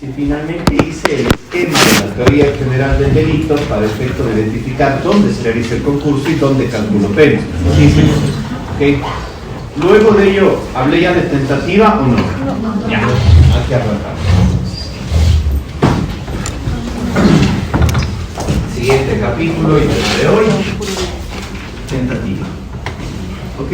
Y finalmente hice el esquema de la teoría general del delito para efecto de identificar dónde se realiza el concurso y dónde calculo penas. Sí, hicimos eso. ¿Okay? Luego de ello, ¿hablé ya de tentativa o no? Ya, hay que arrancar. Siguiente capítulo y tema de hoy, tentativa. ¿Ok?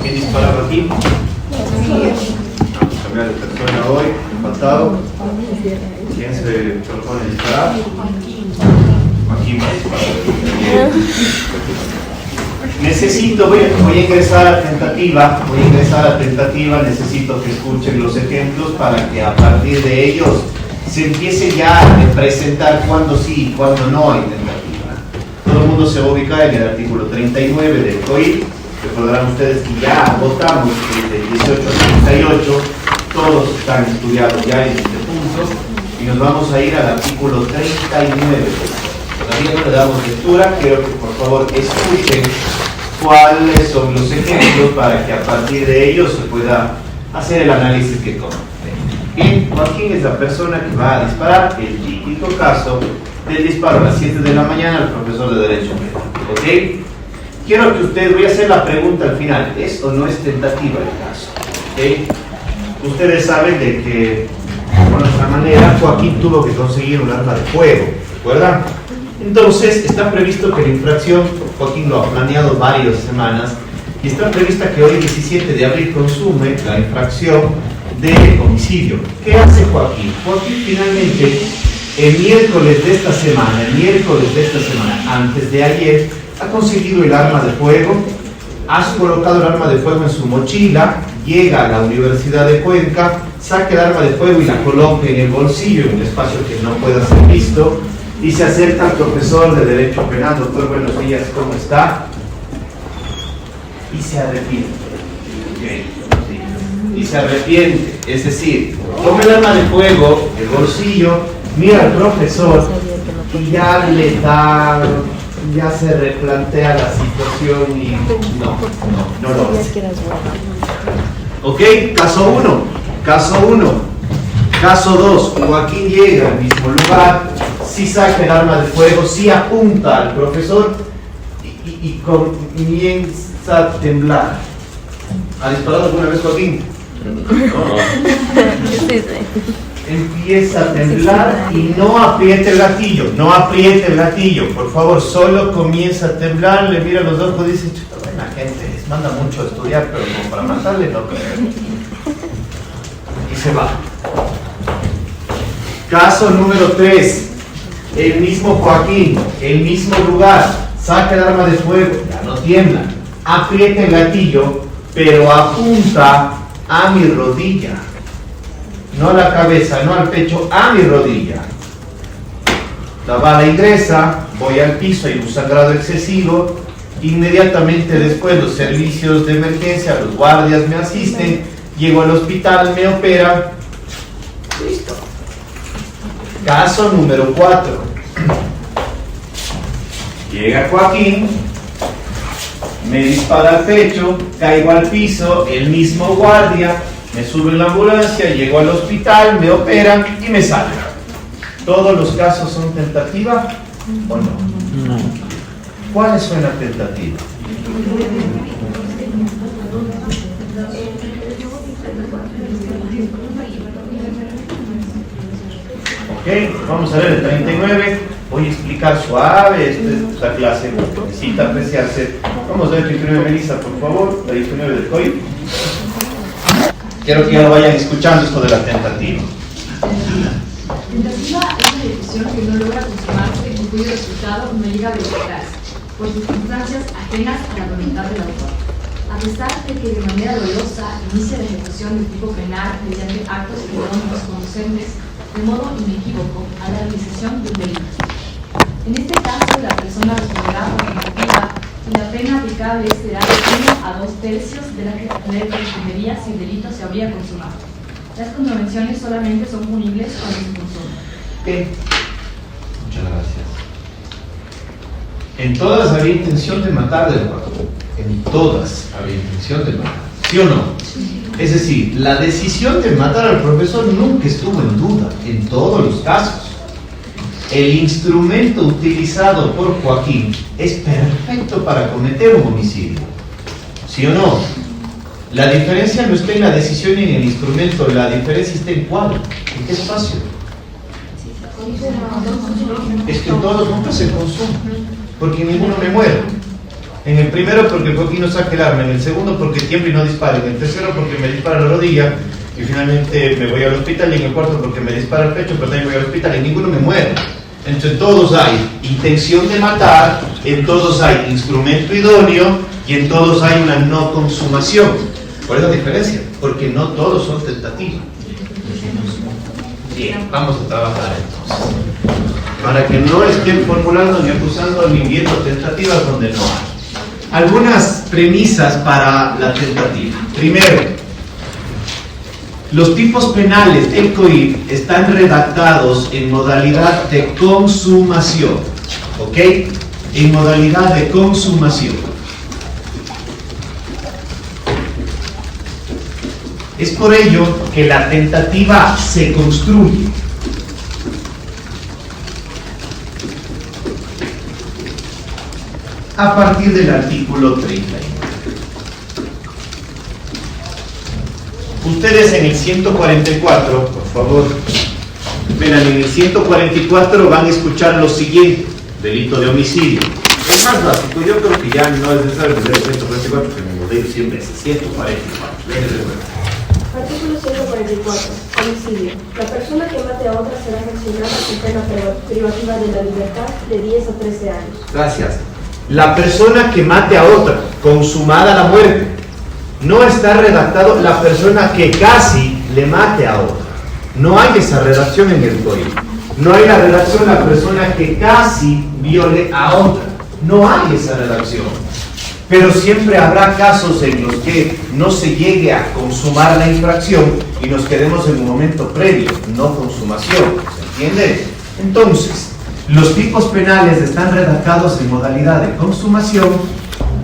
¿Quién disparaba aquí? Vamos a cambiar de persona hoy, empatado. ¿Quién se propone disparar? Aquí va a disparar. Necesito, voy a ingresar a tentativa, necesito que escuchen los ejemplos para que a partir de ellos se empiece ya a presentar cuándo sí y cuándo no hay tentativa. Todo el mundo se va a ubicar en el artículo 39 del COIP. Recordarán ustedes que ya votamos de 18 a 38, todos están estudiados ya en este punto, y nos vamos a ir al artículo 39. Todavía no le damos lectura, quiero que por favor escuchen cuáles son los ejemplos para que a partir de ellos se pueda hacer el análisis que conviene. Bien, Joaquín es la persona que va a disparar, el típico caso del disparo a las 7 de la mañana al profesor de Derecho Penal. ¿Ok? Quiero que ustedes, voy a hacer la pregunta al final, ¿es o no es tentativa el caso? ¿Okay? Ustedes saben de que, de nuestra manera, Joaquín tuvo que conseguir un arma de fuego, ¿recuerdan? Entonces, está previsto que la infracción, Joaquín lo ha planeado varias semanas, y está prevista que hoy, 17 de abril, consume la infracción de homicidio. ¿Qué hace Joaquín? Joaquín finalmente, el miércoles de esta semana, antes de ayer, ha conseguido el arma de fuego, ha colocado el arma de fuego en su mochila, llega a la Universidad de Cuenca, saca el arma de fuego y la coloca en el bolsillo, en un espacio que no pueda ser visto, y se acerca al profesor de Derecho Penal. Doctor, buenos días, ¿cómo está? Y se arrepiente. Okay. Y se arrepiente, es decir, toma el arma de fuego, el bolsillo, mira al profesor y ya le da, ya se replantea la situación y no lo hace. Ok, caso 1. Caso 2, Joaquín llega al mismo lugar, sí saca el arma de fuego, sí apunta al profesor y comienza a temblar. ¿Ha disparado alguna vez Joaquín? No. Empieza a temblar y no apriete el gatillo, por favor, solo comienza a temblar, le mira a los ojos y dice, chuta, buena gente, les manda mucho a estudiar, pero como para matarle no creo. Y se va. Caso número 3, el mismo Joaquín, el mismo lugar, saca el arma de fuego, ya no tiembla, aprieta el gatillo, pero apunta a mi rodilla. No a la cabeza, no al pecho, a mi rodilla. La bala ingresa, voy al piso, hay un sangrado excesivo. Inmediatamente después los servicios de emergencia, los guardias me asisten, llego al hospital, me operan. Listo. Caso número 4. Llega Joaquín, me dispara al pecho, caigo al piso, el mismo guardia me sube en la ambulancia, llego al hospital, me operan y me salgo. ¿Todos los casos son tentativa o no? No. ¿Cuál es una tentativa? Ok, vamos a ver el 39. Voy a explicar suave, esta clase necesita apreciarse. Vamos a ver el 39, Melissa, por favor, el 39 del COIP. Quiero que ya lo vayan escuchando esto de la tentativa. Tentativa es una ejecución que no logra consumarse y cuyo resultado no llega a verificarse por circunstancias ajenas a la voluntad del autor. A pesar de que de manera dolosa inicia la ejecución del tipo penal mediante actos idóneos conducentes de modo inequívoco a la realización de un delito. En este caso, la persona responderá por tentativa y la pena aplicable será de 1 a 2 tercios de la que correspondería si el delito se habría consumado. Las contravenciones solamente son punibles cuando se consumen. Bien. Muchas gracias. En todas había intención de matar del cuerpo. En todas había intención de matar. ¿Sí o no? Es decir, la decisión de matar al profesor nunca estuvo en duda, en todos los casos. El instrumento utilizado por Joaquín es perfecto para cometer un homicidio. ¿Sí o no? La diferencia no está en la decisión ni en el instrumento, la diferencia está en cuál, en qué espacio. Es que en todos nunca se consume, porque ninguno me muere. En el primero porque Joaquín no saque el arma, en el segundo porque tiembla y no dispara, en el tercero porque me dispara la rodilla y finalmente me voy al hospital, y en el cuarto porque me dispara el pecho, pero también voy al hospital y ninguno me muere. Entonces en todos hay intención de matar, en todos hay instrumento idóneo y en todos hay una no consumación. ¿Cuál es la diferencia? Porque no todos son tentativas. Bien, vamos a trabajar entonces, para que no estén formulando ni acusando ni viendo tentativas donde no hay. Algunas premisas para la tentativa. Primero, los tipos penales del COIP están redactados en modalidad de consumación, ¿ok? En modalidad de consumación. Es por ello que la tentativa se construye. A partir del artículo 39. Ustedes en el 144, por favor, verán, en el 144 van a escuchar lo siguiente: delito de homicidio. Es más básico, yo creo que ya no es necesario leer el 144, porque me lo leo siempre, es 144. Artículo 144. Homicidio. La persona que mate a otra será sancionada con pena privativa de la libertad de 10 a 13 años. Gracias. La persona que mate a otra, consumada la muerte. No está redactado la persona que casi le mate a otra. No hay esa redacción en el código. No hay la redacción la persona que casi viole a otra. No hay esa redacción. Pero siempre habrá casos en los que no se llegue a consumar la infracción y nos quedemos en un momento previo, no consumación. ¿Se entiende? Entonces, los tipos penales están redactados en modalidad de consumación,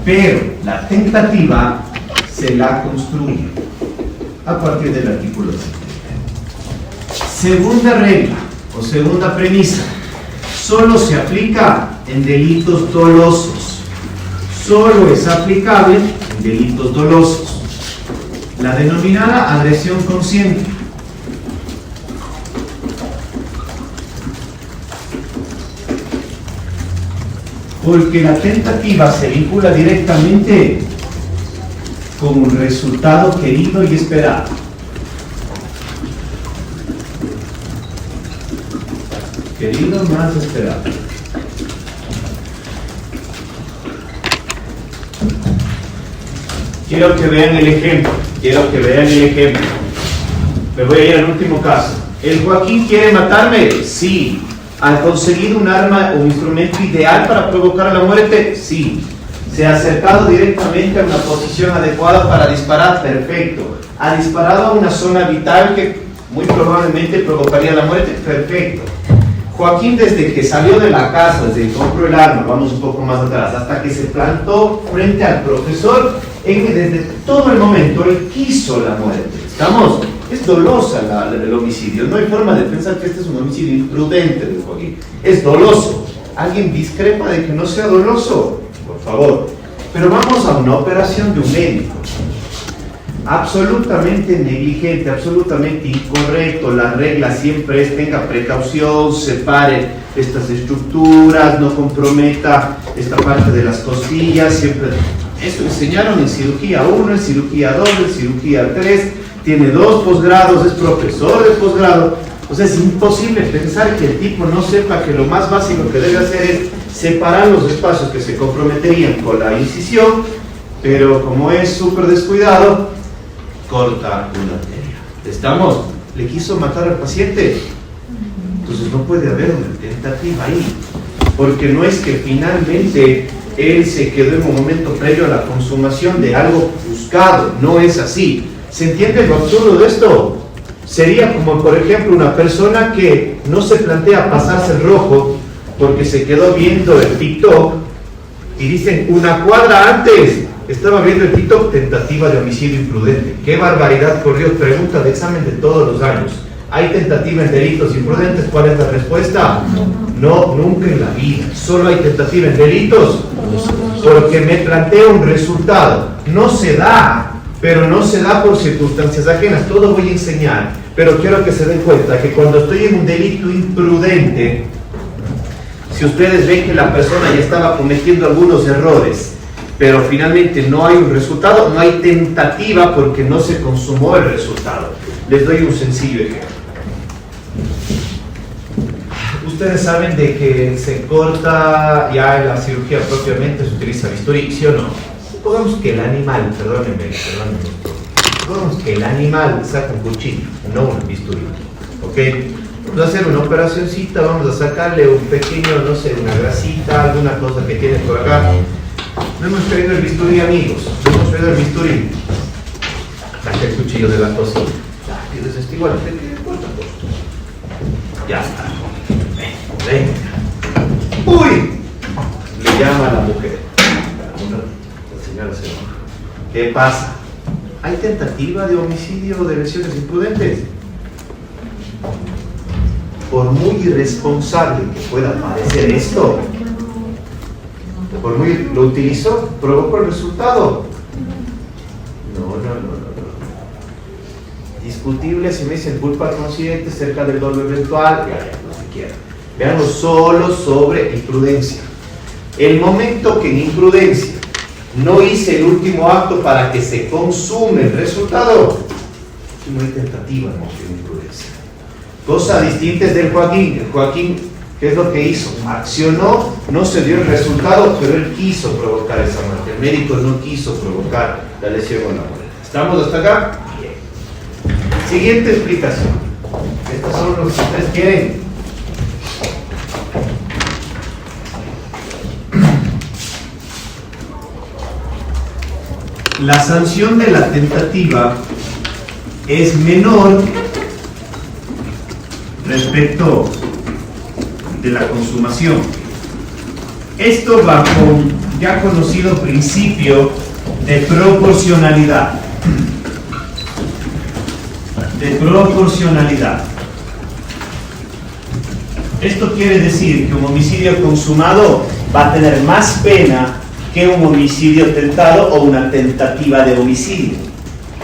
pero la tentativa se la construye a partir del artículo 7. Segunda regla o segunda premisa: solo se aplica en delitos dolosos. Solo es aplicable en delitos dolosos. La denominada agresión consciente. Porque la tentativa se vincula directamente con un resultado querido y esperado. Querido más esperado. Quiero que vean el ejemplo. Me voy a ir al último caso. ¿El Joaquín quiere matarme? Sí. ¿Ha conseguido un arma o un instrumento ideal para provocar la muerte? Sí. ¿Se ha acercado directamente a una posición adecuada para disparar? Perfecto. ¿Ha disparado a una zona vital que muy probablemente provocaría la muerte? Perfecto. Joaquín, desde que salió de la casa, desde que compró el arma, vamos un poco más atrás, hasta que se plantó frente al profesor, desde todo el momento él quiso la muerte. ¿Estamos? Es dolosa el homicidio. No hay forma de pensar que este es un homicidio imprudente de Joaquín. Es doloso. ¿Alguien discrepa de que no sea doloso? Por favor. Pero vamos a una operación de un médico. Absolutamente negligente, absolutamente incorrecto. La regla siempre es: tenga precaución, separe estas estructuras, no comprometa esta parte de las costillas. Siempre eso enseñaron en cirugía 1, en cirugía 2, en cirugía 3. Tiene 2 posgrados, es profesor de posgrado. O sea, es imposible pensar que el tipo no sepa que lo más básico que debe hacer es separar los espacios que se comprometerían con la incisión, pero como es súper descuidado, corta una arteria. ¿Estamos? ¿Le quiso matar al paciente? Entonces no puede haber una tentativa ahí, porque no es que finalmente él se quedó en un momento previo a la consumación de algo buscado. No es así. ¿Se entiende lo absurdo de esto? Sería como, por ejemplo, una persona que no se plantea pasarse el rojo porque se quedó viendo el TikTok y dicen, una cuadra antes estaba viendo el TikTok, tentativa de homicidio imprudente. ¿Qué barbaridad corrió? Pregunta de examen de todos los años. ¿Hay tentativa en delitos imprudentes? ¿Cuál es la respuesta? No, nunca en la vida. Solo hay tentativa en delitos porque me planteo un resultado. No se da, pero no se da por circunstancias ajenas. Todo voy a enseñar, pero quiero que se den cuenta que cuando estoy en un delito imprudente, si ustedes ven que la persona ya estaba cometiendo algunos errores, pero finalmente no hay un resultado, no hay tentativa porque no se consumó el resultado. Les doy un sencillo ejemplo. Ustedes saben de que se corta ya en la cirugía propiamente, se utiliza bisturí, ¿sí o no? Supongamos que el animal, perdónenme, supongamos que el animal saca un cuchillo, no un bisturí, ¿ok? Vamos a hacer una operacioncita, vamos a sacarle un pequeño, no sé, una grasita, alguna cosa que tiene por acá. No hemos traído el bisturí, amigos, no hemos traído el bisturí. Saca el cuchillo de la cocina. Y desestiguar, ya está. Venga. ¡Uy! Le llama a la mujer. La señora se enoja. ¿Qué pasa? ¿Hay tentativa de homicidio o de lesiones imprudentes? Por muy irresponsable que pueda parecer esto, por muy lo utilizó, provocó el resultado. No. Discutible si me dicen culpa consciente cerca del dolo eventual, ya, no se quiera. Veanlo solo sobre imprudencia. El momento que en imprudencia no hice el último acto para que se consume el resultado, no hay tentativa en imprudencia. Cosa distinta es del Joaquín. El Joaquín, ¿qué es lo que hizo? Accionó, no se dio el resultado, pero él quiso provocar esa muerte. El médico no quiso provocar la lesión o la muerte. ¿Estamos hasta acá? Bien. Siguiente explicación. Estos son los que ustedes quieren. La sanción de la tentativa es menor respecto de la consumación. Esto bajo un ya conocido principio de proporcionalidad. Esto quiere decir que un homicidio consumado va a tener más pena que un homicidio tentado o una tentativa de homicidio,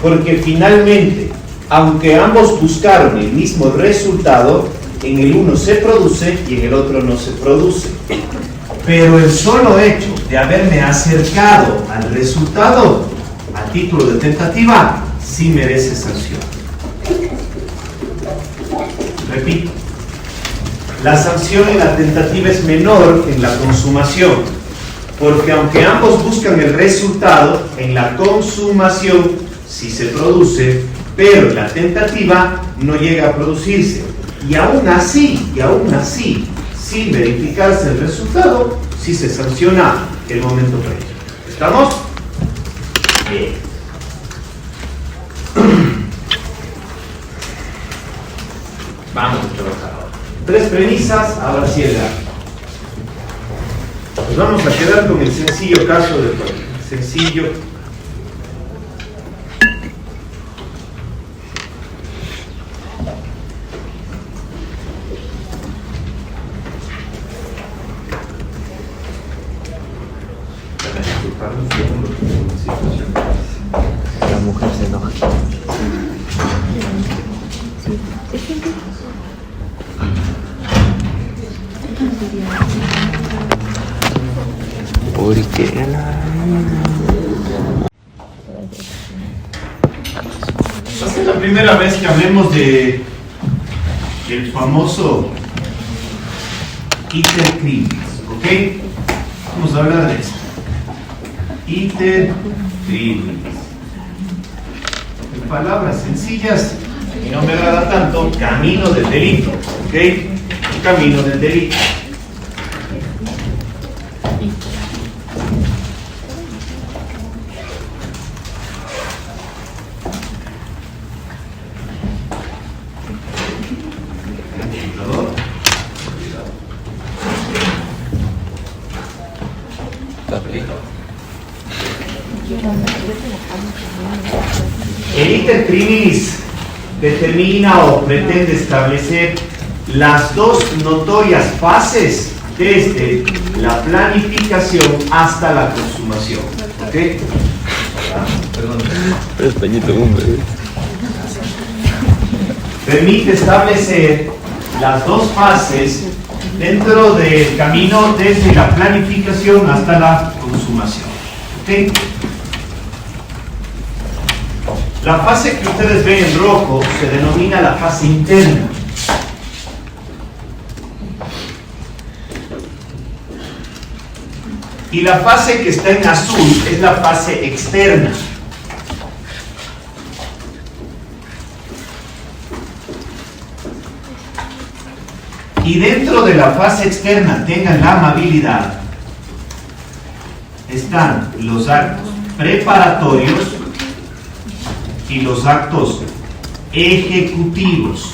porque finalmente, aunque ambos buscaron el mismo resultado, en el uno se produce y en el otro no se produce, pero el solo hecho de haberme acercado al resultado a título de tentativa sí merece sanción. Repito, la sanción en la tentativa es menor que en la consumación, porque aunque ambos buscan el resultado, en la consumación sí se produce, pero en la tentativa no llega a producirse. Y aún así, sin verificarse el resultado, sí se sanciona el momento previo. ¿Estamos? Bien. Vamos a trabajar ahora. 3 premisas, ahora sí el dato. Nos vamos a quedar con el sencillo caso de sencillo. La mujer se enoja. ¿Por qué Esta es la primera vez que hablemos de el famoso iter cribus, ¿ok? Vamos a hablar de esto. Iter cribus. En palabras sencillas, y no me agrada tanto, camino del delito, ¿ok? El camino del delito. computador. El iter criminis determina o pretende establecer las dos notorias fases desde la planificación hasta la consumación. ¿Ok? Perdón. Es pañito húmedo. Permite establecer las dos fases dentro del camino desde la planificación hasta la consumación. ¿Ok? La fase que ustedes ven en rojo se denomina la fase interna. Y la fase que está en azul es la fase externa. Y dentro de la fase externa, tengan la amabilidad, están los actos preparatorios y los actos ejecutivos.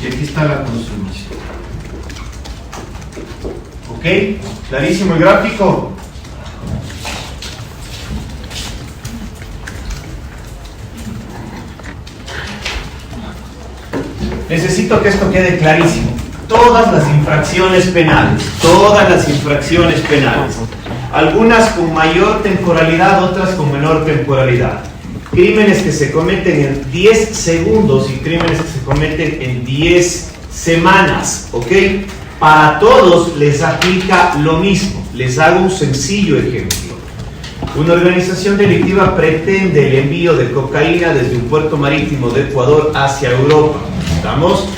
Y aquí está la consumación. ¿Ok? ¿Clarísimo el gráfico? Necesito que esto quede clarísimo. Todas las infracciones penales, algunas con mayor temporalidad, otras con menor temporalidad. Crímenes que se cometen en 10 segundos y crímenes que se cometen en 10 semanas, ¿ok? Para todos les aplica lo mismo. Les hago un sencillo ejemplo. Una organización delictiva pretende el envío de cocaína desde un puerto marítimo de Ecuador hacia Europa. ¿Estamos?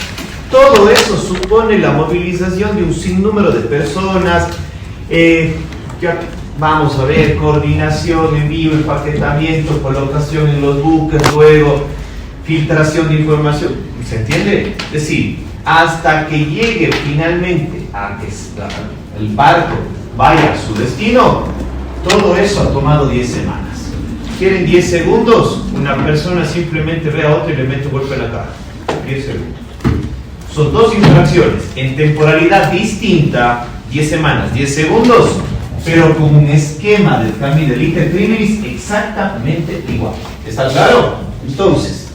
Todo eso supone la movilización de un sinnúmero de personas, vamos a ver, coordinación, envío, empaquetamiento, colocación en los buques, luego filtración de información. ¿Se entiende? Es decir, hasta que llegue finalmente a que el barco vaya a su destino, todo eso ha tomado 10 semanas. ¿Quieren 10 segundos? Una persona simplemente ve a otra y le mete un golpe en la cara. 10 segundos. Son dos infracciones en temporalidad distinta, 10 semanas, 10 segundos, pero con un esquema del camino del iter criminis exactamente igual. ¿Está claro? Entonces,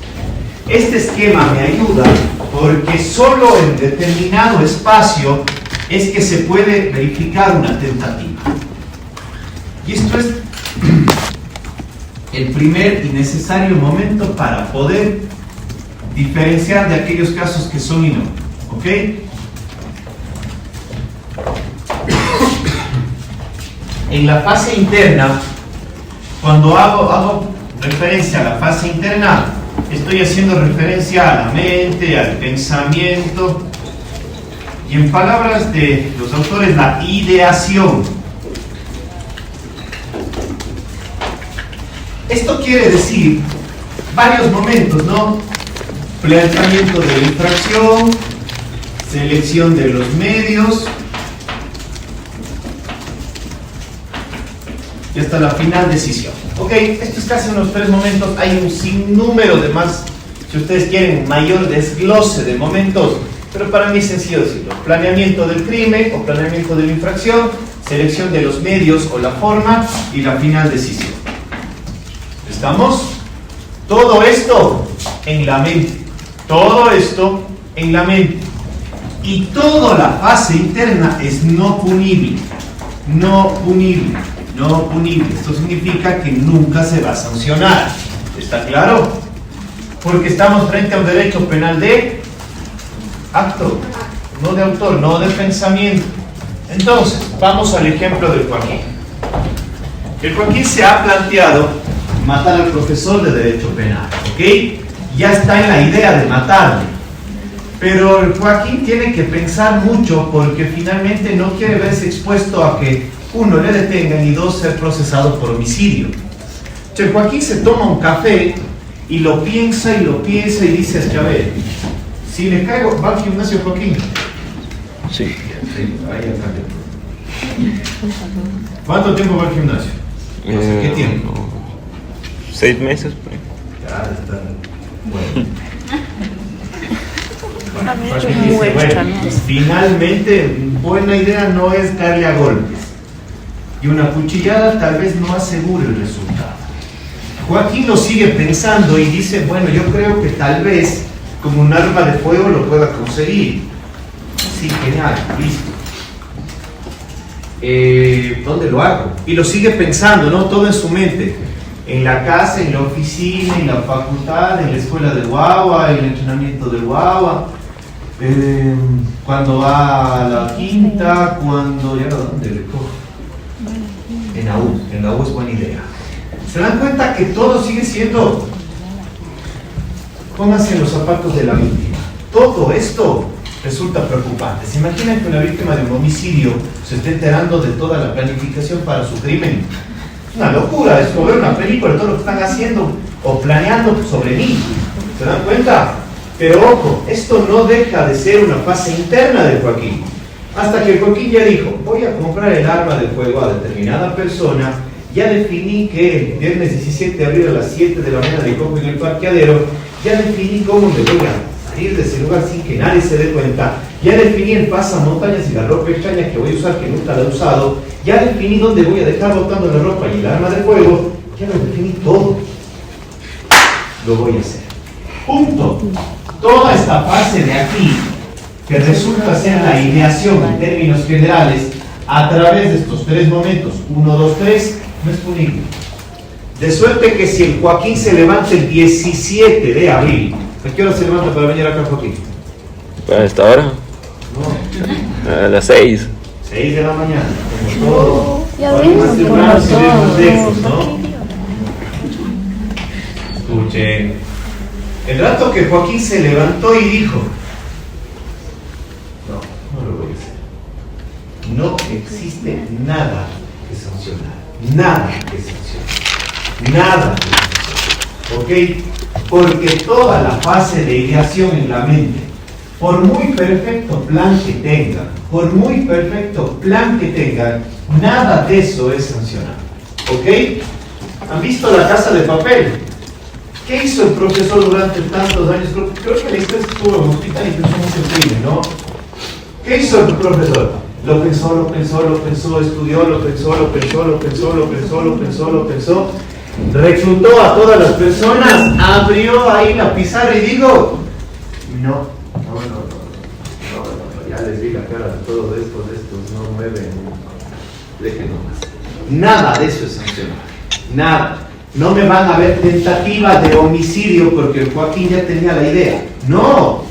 este esquema me ayuda porque solo en determinado espacio es que se puede verificar una tentativa. Y esto es el primer y necesario momento para poder diferenciar de aquellos casos que son y no. ¿Ok? En la fase interna, cuando hago referencia a la fase interna, estoy haciendo referencia a la mente, al pensamiento y, en palabras de los autores, la ideación. Esto quiere decir varios momentos, ¿no? Planteamiento de la infracción, selección de los medios y hasta la final decisión. Ok, esto es casi unos 3 momentos. Hay un sinnúmero de más, si ustedes quieren, mayor desglose de momentos, pero para mí es sencillo decirlo. Planeamiento del crimen o planeamiento de la infracción, selección de los medios o la forma y la final decisión. ¿Estamos? Todo esto en la mente. Todo esto en la mente. Y toda la fase interna es no punible. No punible. No punible. Esto significa que nunca se va a sancionar. ¿Está claro? Porque estamos frente a un derecho penal de acto, no de autor, no de pensamiento. Entonces, vamos al ejemplo del Joaquín. El Joaquín se ha planteado matar al profesor de derecho penal, ¿ok? Ya está en la idea de matarle, pero el Joaquín tiene que pensar mucho porque finalmente no quiere verse expuesto a que uno, le detengan y dos, ser procesado por homicidio. El Joaquín se toma un café y lo piensa y dice, es que a ver, si le caigo, ¿va al gimnasio, Joaquín? Sí. Sí, ahí acá. ¿Cuánto tiempo va al gimnasio? No sé, ¿qué tiempo? 6 meses. Ya está. Bueno. Finalmente, buena idea no es darle a golpes. Y una cuchillada tal vez no asegure el resultado. Joaquín lo sigue pensando y dice, bueno, yo creo que tal vez como un arma de fuego lo pueda conseguir. Sí, genial, listo. ¿Dónde lo hago? Y lo sigue pensando, ¿no? Todo en su mente. En la casa, en la oficina, en la facultad, en la escuela de guagua, en el entrenamiento de guagua. Cuando va a la quinta, cuando... ¿Ya dónde le cojo? En la U es buena idea. ¿Se dan cuenta que todo sigue siendo? Pónganse en los zapatos de la víctima. Todo esto resulta preocupante. ¿Se imaginan que una víctima de un homicidio se esté enterando de toda la planificación para su crimen? Es una locura, es como ver una película de todo lo que están haciendo o planeando sobre mí. ¿Se dan cuenta? Pero ojo, esto no deja de ser una fase interna de Joaquín. Hasta que Joaquín ya dijo, voy a comprar el arma de fuego a determinada persona, ya definí que el viernes 17 de abril a las 7 de la mañana le cojo en el parqueadero, ya definí cómo me voy a salir de ese lugar sin que nadie se dé cuenta, ya definí el pasamontañas y la ropa extraña que voy a usar que nunca la he usado, ya definí dónde voy a dejar botando la ropa y el arma de fuego, ya lo definí todo. Lo voy a hacer. Punto. Toda esta fase de aquí, que resulta ser la ideación en términos generales, a través de estos 3 momentos, 1, 2, 3, no es punible. De suerte que si el Joaquín se levanta el 17 de abril, ¿a qué hora se levanta para venir acá, Joaquín? ¿A esta hora? No. A las 6. 6 de la mañana, como todo. Ya Joaquín ves, más temprano si ven más lejos, todo. ¿no? Escuchen. El rato que Joaquín se levantó y dijo, no lo voy a hacer. No existe nada que sancionar. Nada que sancionar. Nada que sancionar. ¿Ok? Porque toda la fase de ideación en la mente, por muy perfecto plan que tengan, nada de eso es sancionar. ¿Ok? ¿Han visto La Casa de Papel? ¿Qué hizo el profesor durante tantos años? Creo que la historia estuvo en un hospital y pensó mucho en crimen, ¿no? ¿Qué hizo el profesor? Lo pensó, estudió, lo pensó, reclutó a todas las personas, abrió ahí la pizarra y dijo, no, ya les vi la cara de todos estos no mueven, déjenlo más. Nada de eso es sancionar, nada. No me van a ver tentativa de homicidio porque el Joaquín ya tenía la idea. No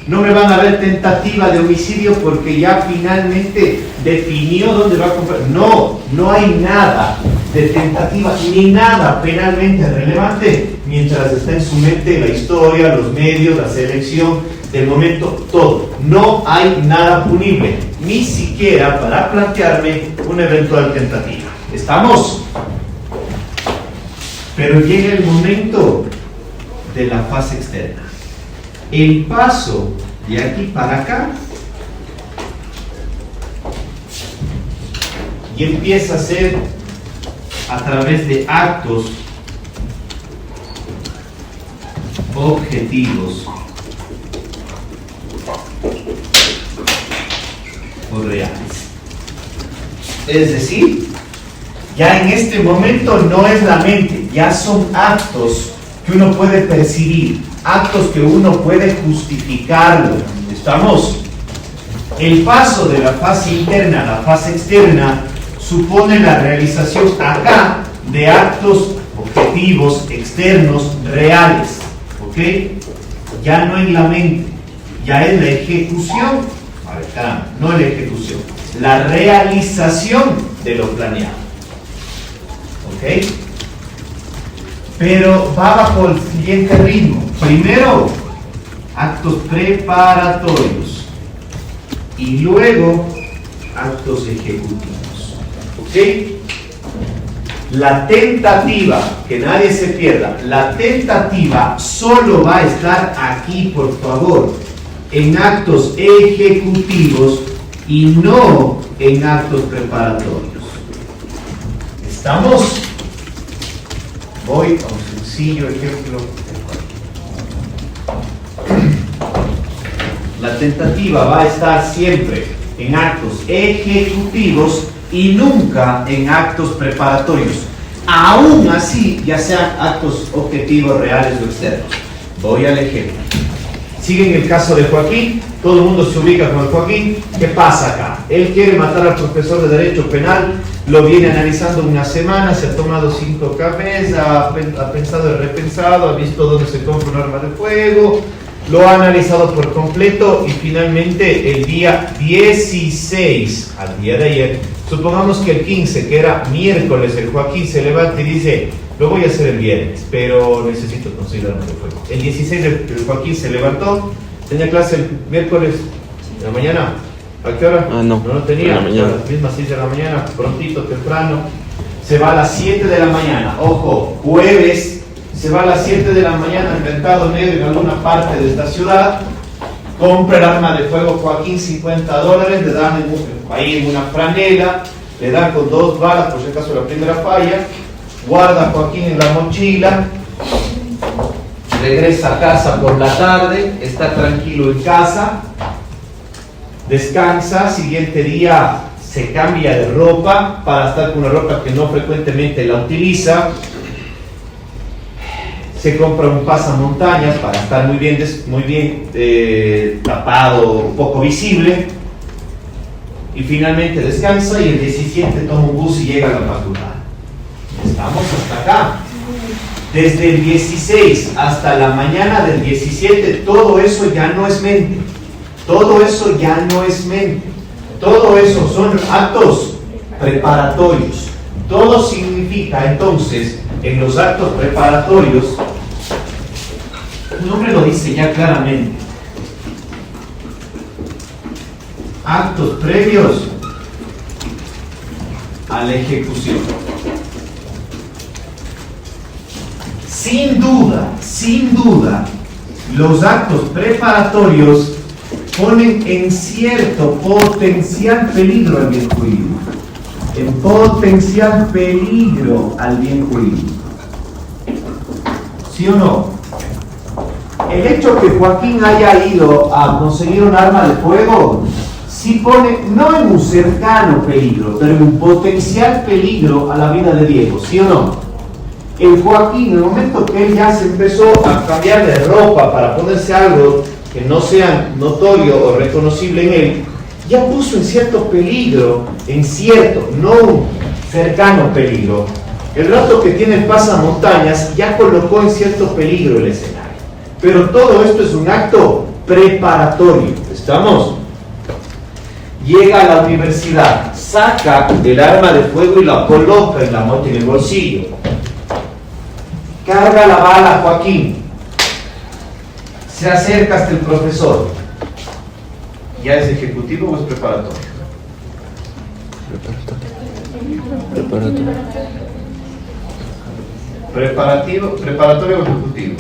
me van a ver tentativa de homicidio porque ya finalmente definió dónde va a comprar. No hay nada de tentativa ni nada penalmente relevante mientras está en su mente la historia, los medios, la selección del momento, todo. No hay nada punible, ni siquiera para plantearme una eventual tentativa. ¿Estamos? Pero llega el momento de la fase externa. El paso de aquí para acá y empieza a ser a través de actos objetivos o reales. Es decir, ya en este momento no es la mente, ya son actos que uno puede percibir, actos que uno puede justificarlo. ¿Estamos? El paso de la fase interna a la fase externa supone la realización acá de actos objetivos, externos, reales. ¿Ok? Ya no en la mente, ya es la ejecución. A ver, caramba, no la ejecución, la realización de lo planeado. ¿Ok? Pero va bajo el siguiente ritmo. Primero, actos preparatorios y luego actos ejecutivos. ¿Ok? La tentativa, que nadie se pierda, la tentativa solo va a estar aquí, por favor, en actos ejecutivos y no en actos preparatorios. ¿Estamos? Voy a un sencillo ejemplo. La tentativa va a estar siempre en actos ejecutivos y nunca en actos preparatorios. Aún así, ya sean actos objetivos, reales o externos. Voy al ejemplo. Siguen el caso de Joaquín, todo el mundo se ubica con el Joaquín. ¿Qué pasa acá? Él quiere matar al profesor de Derecho Penal, lo viene analizando una semana, se ha tomado 5 cafés, ha pensado y repensado, ha visto dónde se compra un arma de fuego, lo ha analizado por completo y finalmente el día 16, al día de ayer, supongamos que el 15, que era miércoles, el Joaquín se levanta y dice: lo voy a hacer el viernes, pero necesito conseguir arma de fuego. El 16 el Joaquín se levantó, tenía clase el miércoles de la mañana. ¿A qué hora? No tenía. a las mismas 6 de la mañana, prontito, temprano. Se va a las 7 de la mañana. Ojo, jueves, se va a las 7 de la mañana al mercado negro en alguna parte de esta ciudad. Compra el arma de fuego Joaquín, $50, le dan ahí en una franela, le dan con 2 balas, por si acaso la primera falla. Guarda a Joaquín en la mochila, regresa a casa por la tarde, está tranquilo en casa, descansa, siguiente día se cambia de ropa para estar con una ropa que no frecuentemente la utiliza, se compra un pasamontañas para estar muy bien tapado, poco visible, y finalmente descansa y el 17 toma un bus y llega a la facultad. Estamos hasta acá. Desde el 16 hasta la mañana del 17, todo eso ya no es mente. Todo eso ya no es mente. Todo eso son actos preparatorios. Todo significa entonces, en los actos preparatorios, el nombre lo dice ya claramente. Actos previos a la ejecución. Sin duda, los actos preparatorios ponen en cierto potencial peligro al bien jurídico. En potencial peligro al bien jurídico. ¿Sí o no? El hecho que Joaquín haya ido a conseguir un arma de fuego, sí pone, no en un cercano peligro, pero en un potencial peligro a la vida de Diego, ¿sí o no? El Joaquín, en el momento que él ya se empezó a cambiar de ropa para ponerse algo que no sea notorio o reconocible en él, ya puso en cierto peligro, no un cercano peligro. El rato que tiene el pasamontañas ya colocó en cierto peligro el escenario. Pero todo esto es un acto preparatorio. ¿Estamos? Llega a la universidad, saca el arma de fuego y la coloca en el bolsillo. Carga la bala Joaquín. Se acerca hasta el profesor. ¿Ya es ejecutivo o es preparatorio? ¿Preparatorio o ejecutivo?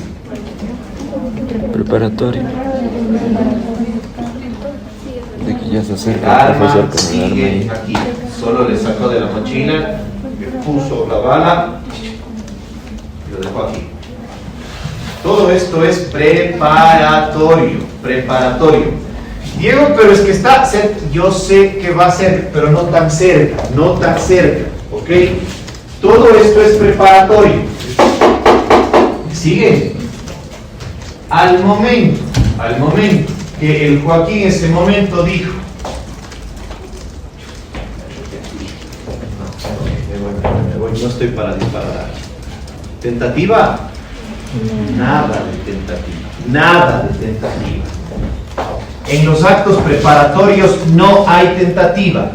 Preparatorio. De que ya se acerca El el profesor arma con el arma sigue ahí. aquí. Solo le sacó de la mochila, le puso la bala y lo dejó aquí. Todo esto es preparatorio. Diego, pero es que está cerca. Yo sé que va a ser, pero no tan cerca, ¿ok? Todo esto es preparatorio. Sigue. Al momento que el Joaquín en ese momento dijo: me voy, no estoy para disparar. ¿Tentativa? Nada de tentativa. En los actos preparatorios no hay tentativa.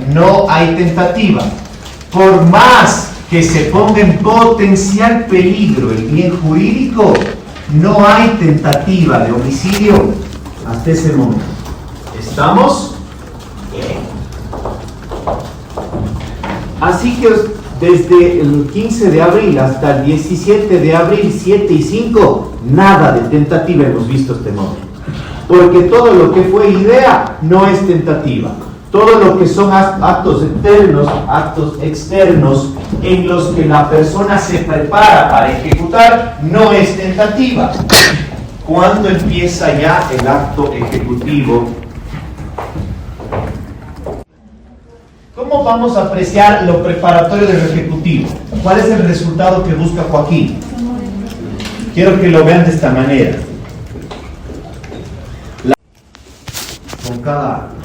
Por más que se ponga en potencial peligro el bien jurídico, no hay tentativa de homicidio hasta ese momento. ¿Estamos? Bien. Así que desde el 15 de abril hasta el 17 de abril, 7 y 5, nada de tentativa hemos visto este momento. Porque todo lo que fue idea no es tentativa. Todo lo que son actos externos en los que la persona se prepara para ejecutar, no es tentativa. ¿Cuándo empieza ya el acto ejecutivo? ¿Cómo vamos a apreciar lo preparatorio del ejecutivo? ¿Cuál es el resultado que busca Joaquín? Quiero que lo vean de esta manera. Con cada acto.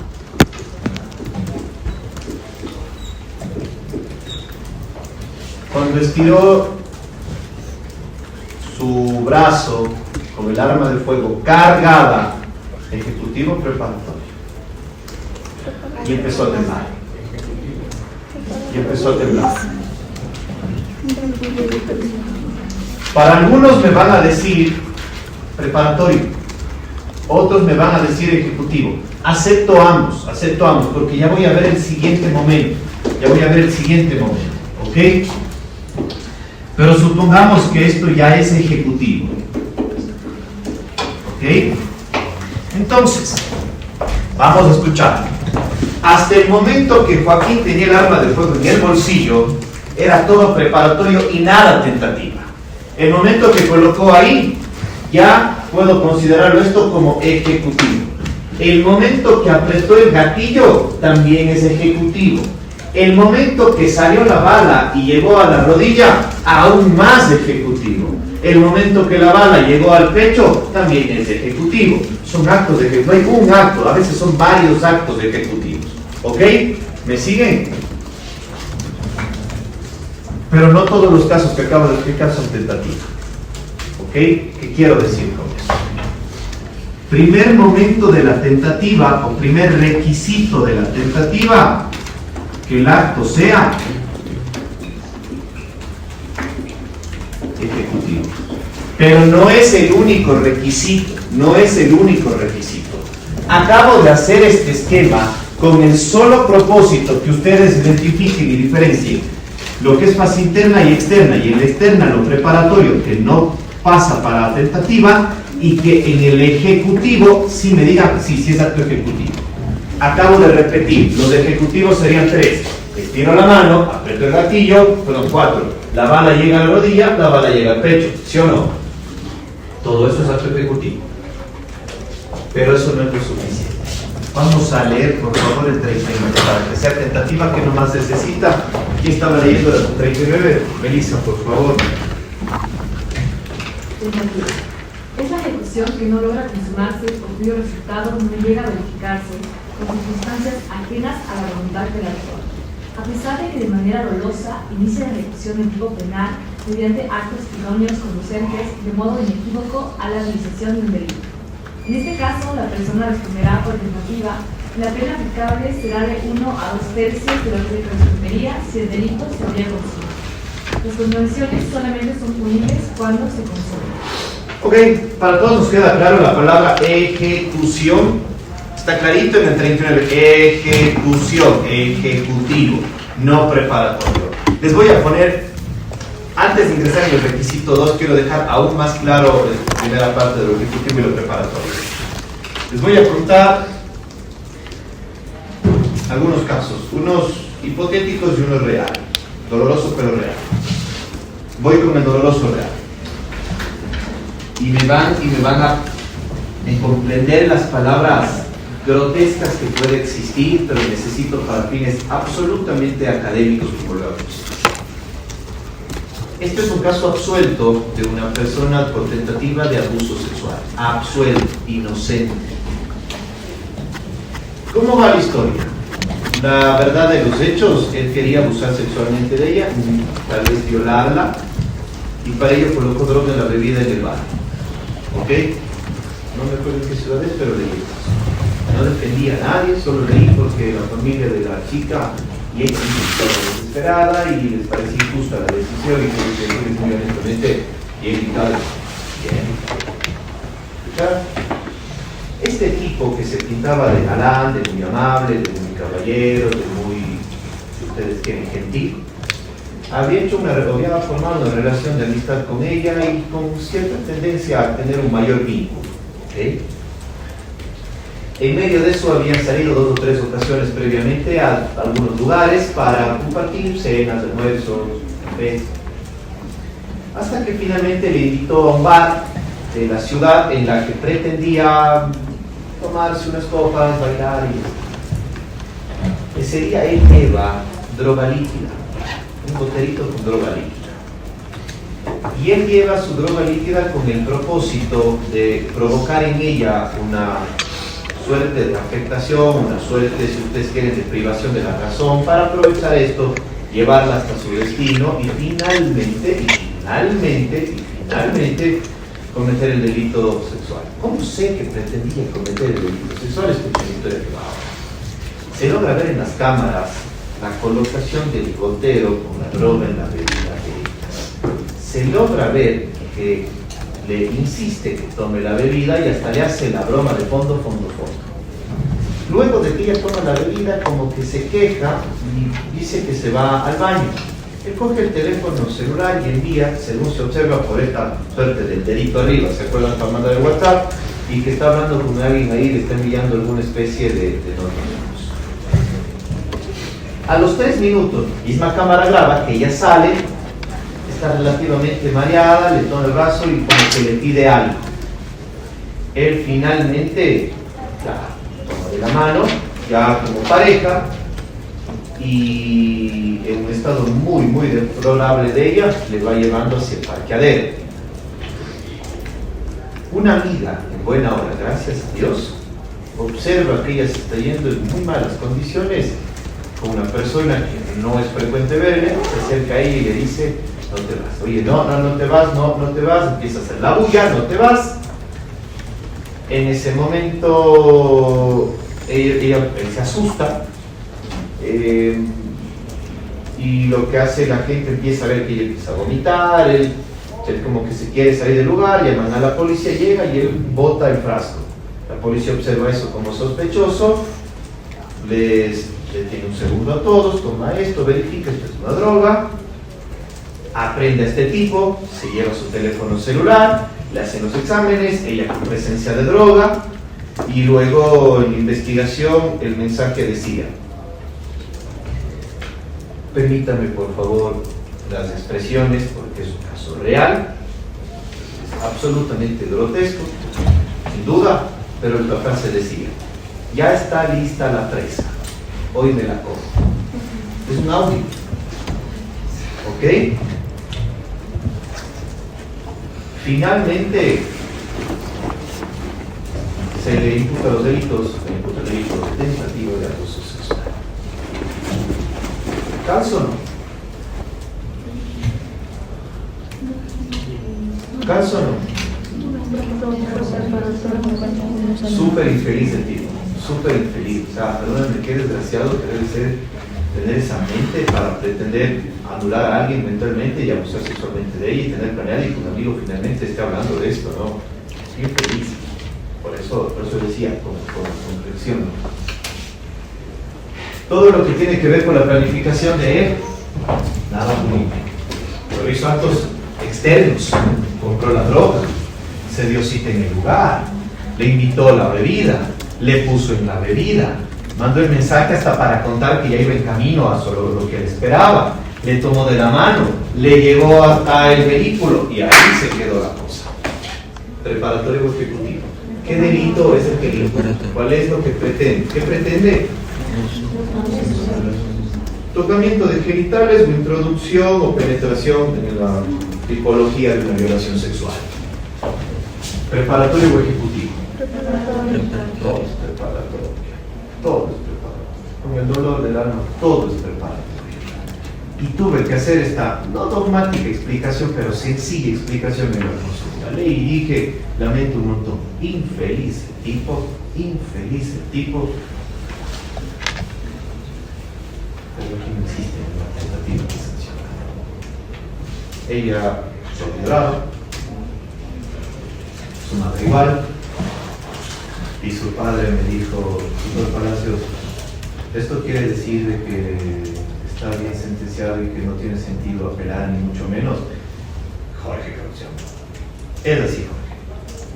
Cuando estiró su brazo con el arma de fuego cargada, ejecutivo preparatorio. Y empezó a temblar. Para algunos me van a decir preparatorio, otros me van a decir ejecutivo. Acepto ambos, porque ya voy a ver el siguiente momento. ¿Ok? Pero supongamos que esto ya es ejecutivo. ¿Ok? Entonces, vamos a escuchar. Hasta el momento que Joaquín tenía el arma de fuego en el bolsillo, era todo preparatorio y nada tentativa. El momento que colocó ahí, ya puedo considerarlo esto como ejecutivo. El momento que apretó el gatillo, también es ejecutivo. El momento que salió la bala y llegó a la rodilla, aún más ejecutivo. El momento que la bala llegó al pecho, también es ejecutivo. Son actos de ejecutivo. No hay un acto, a veces son varios actos ejecutivos. ¿Ok? ¿Me siguen? Pero no todos los casos que acabo de explicar son tentativas. ¿Ok? ¿Qué quiero decir con eso? Primer momento de la tentativa, o primer requisito de la tentativa, que el acto sea ejecutivo. Pero no es el único requisito, Acabo de hacer este esquema con el solo propósito que ustedes identifiquen y diferencien lo que es fase interna y externa, y en la externa lo preparatorio que no pasa para la tentativa, y que en el ejecutivo sí me diga sí es acto ejecutivo. Acabo de repetir, los ejecutivos serían 3. Estiro la mano, aprieto el gatillo, fueron 4. La bala llega a la rodilla, la bala llega al pecho, ¿sí o no? Todo eso es acto ejecutivo. Pero eso no es lo suficiente. Vamos a leer, por favor, el 39, para que sea tentativa, que nomás necesita. Aquí estaba leyendo el 39. Melissa, por favor. Tentativa. Es la ejecución que no logra consumarse o cuyo resultado no llega a verificarse con circunstancias ajenas a la voluntad del autor, a pesar de que de manera dolosa inicia la ejecución en tipo penal mediante actos idóneos conducentes de modo inequívoco a la realización de un delito. En este caso, la persona responderá por tentativa y la pena aplicable será de 1 a 2 tercios de lo que correspondería si el delito se habría consumado. Las convenciones solamente son punibles cuando se consumen. Ok, para todos nos queda claro la palabra ejecución. Está clarito en el 39. Ejecución, ejecutivo, no preparatorio. Les voy a poner, antes de ingresar en el requisito 2, quiero dejar aún más claro la primera parte de lo ejecutivo y lo preparatorio. Les voy a contar algunos casos, unos hipotéticos y unos reales. Doloroso pero real. Voy con el doloroso real. Y me van a comprender las palabras grotescas que puede existir, pero necesito para fines absolutamente académicos como lo hago. Este es un caso absuelto de una persona por tentativa de abuso sexual. Absuelto, inocente. ¿Cómo va la historia? La verdad de los hechos, él quería abusar sexualmente de ella, tal vez violarla, y para ello colocó droga en la bebida en el bar. ¿Ok? No me acuerdo en qué ciudad es, pero leí el caso. No defendía a nadie, solo leí porque la familia de la chica y ella estaba desesperada y les parecía injusta la decisión y que decirles muy honestamente, y él gritaba, bien. ¿Escuchar? Este tipo que se pintaba de galán, de muy amable, de muy caballero, de muy, si ustedes quieren, gentil, había formado una relación de amistad con ella y con cierta tendencia a tener un mayor vínculo. ¿Okay? En medio de eso habían salido 2 o 3 ocasiones previamente a algunos lugares para compartir cenas, almuerzos, cafés. Hasta que finalmente le invitó a un bar de la ciudad en la que pretendía tomarse unas copas, bailar y... Ese día él lleva droga líquida, un boterito con droga líquida. Y él lleva su droga líquida con el propósito de provocar en ella una suerte de afectación, una suerte, si ustedes quieren, de privación de la razón, para aprovechar esto, llevarla hasta su destino y finalmente cometer el delito sexual. ¿Cómo sé que pretendía cometer el delito sexual? Escuchen la historia que va ahora. Se logra ver en las cámaras la colocación del gotero con la droga en la bebida de ella. Se logra ver que le insiste que tome la bebida y hasta le hace la broma de fondo. Luego de que ella toma la bebida, como que se queja y dice que se va al baño. Él coge el teléfono celular y envía, según se observa por esta suerte del dedito arriba, ¿se acuerdan para mandar el WhatsApp? Y que está hablando con alguien ahí, le está enviando alguna especie de notificación. A los 3 minutos, misma cámara graba que ella sale, está relativamente mareada, le toma el brazo y como que le pide algo. Él finalmente la toma de la mano, ya como pareja, y en un estado muy deplorable de ella, le va llevando hacia el parqueadero. Una amiga, en buena hora, gracias a Dios, observa que ella se está yendo en muy malas condiciones con una persona que no es frecuente verle, se acerca a ella y le dice: no te vas. Oye, no te vas, no te vas. Empieza a hacer la bulla, no te vas. En ese momento él se asusta, y lo que hace la gente, empieza a ver que ella empieza a vomitar, él como que se quiere salir del lugar, llaman a la policía, llega y él bota el frasco. La policía observa eso como sospechoso, les detiene un segundo a todos, toma esto, verifica, esto es una droga, aprende a este tipo, se lleva su teléfono celular, le hacen los exámenes, ella con presencia de droga, y luego en la investigación el mensaje decía: permítame por favor las expresiones porque es un caso real, es absolutamente grotesco, sin duda, pero la frase decía: ya está lista la presa, hoy me la como. Es un audio, ¿ok? Finalmente se le imputa los delitos, el delito de tentativa de abuso sexual. ¿Calzo o no? ¿Calzo o no? Súper infeliz el tipo, súper infeliz. O sea, perdóname, qué desgraciado que debe ser tener esa mente para pretender anular a alguien mentalmente y abusar sexualmente de ella y tener planeado y que un amigo finalmente esté hablando de esto, ¿no? Es infeliz. Por eso decía, con reflexión. Todo lo que tiene que ver con la planificación de él, nada muy bien. Pero hizo actos externos, compró la droga, se dio cita en el lugar, le invitó a la bebida, le puso en la bebida, mandó el mensaje hasta para contar que ya iba en camino a solo lo que él esperaba, le tomó de la mano, le llevó hasta el vehículo y ahí se quedó la cosa. Preparatorio ejecutivo. ¿Qué delito es el que le impone? ¿Cuál es lo que pretende? ¿Qué pretende? Tocamiento de genitales o introducción o penetración en la tipología de una violación sexual. Preparatorio o ejecutivo. Todo es preparatorio. Todo es preparatorio. Con el dolor del alma, todo es preparatorio. Y tuve que hacer esta, no dogmática explicación, pero sencilla explicación en la consulta. Leí y dije, lamento un montón, infeliz el tipo, pero aquí no existe una tentativa de sancionar. Ella se olvidaba, su madre igual, y su padre me dijo: señor Palacios, esto quiere decir de que está bien sentenciado y que no tiene sentido apelar, ni mucho menos. Jorge Corrupción. Es así, Jorge.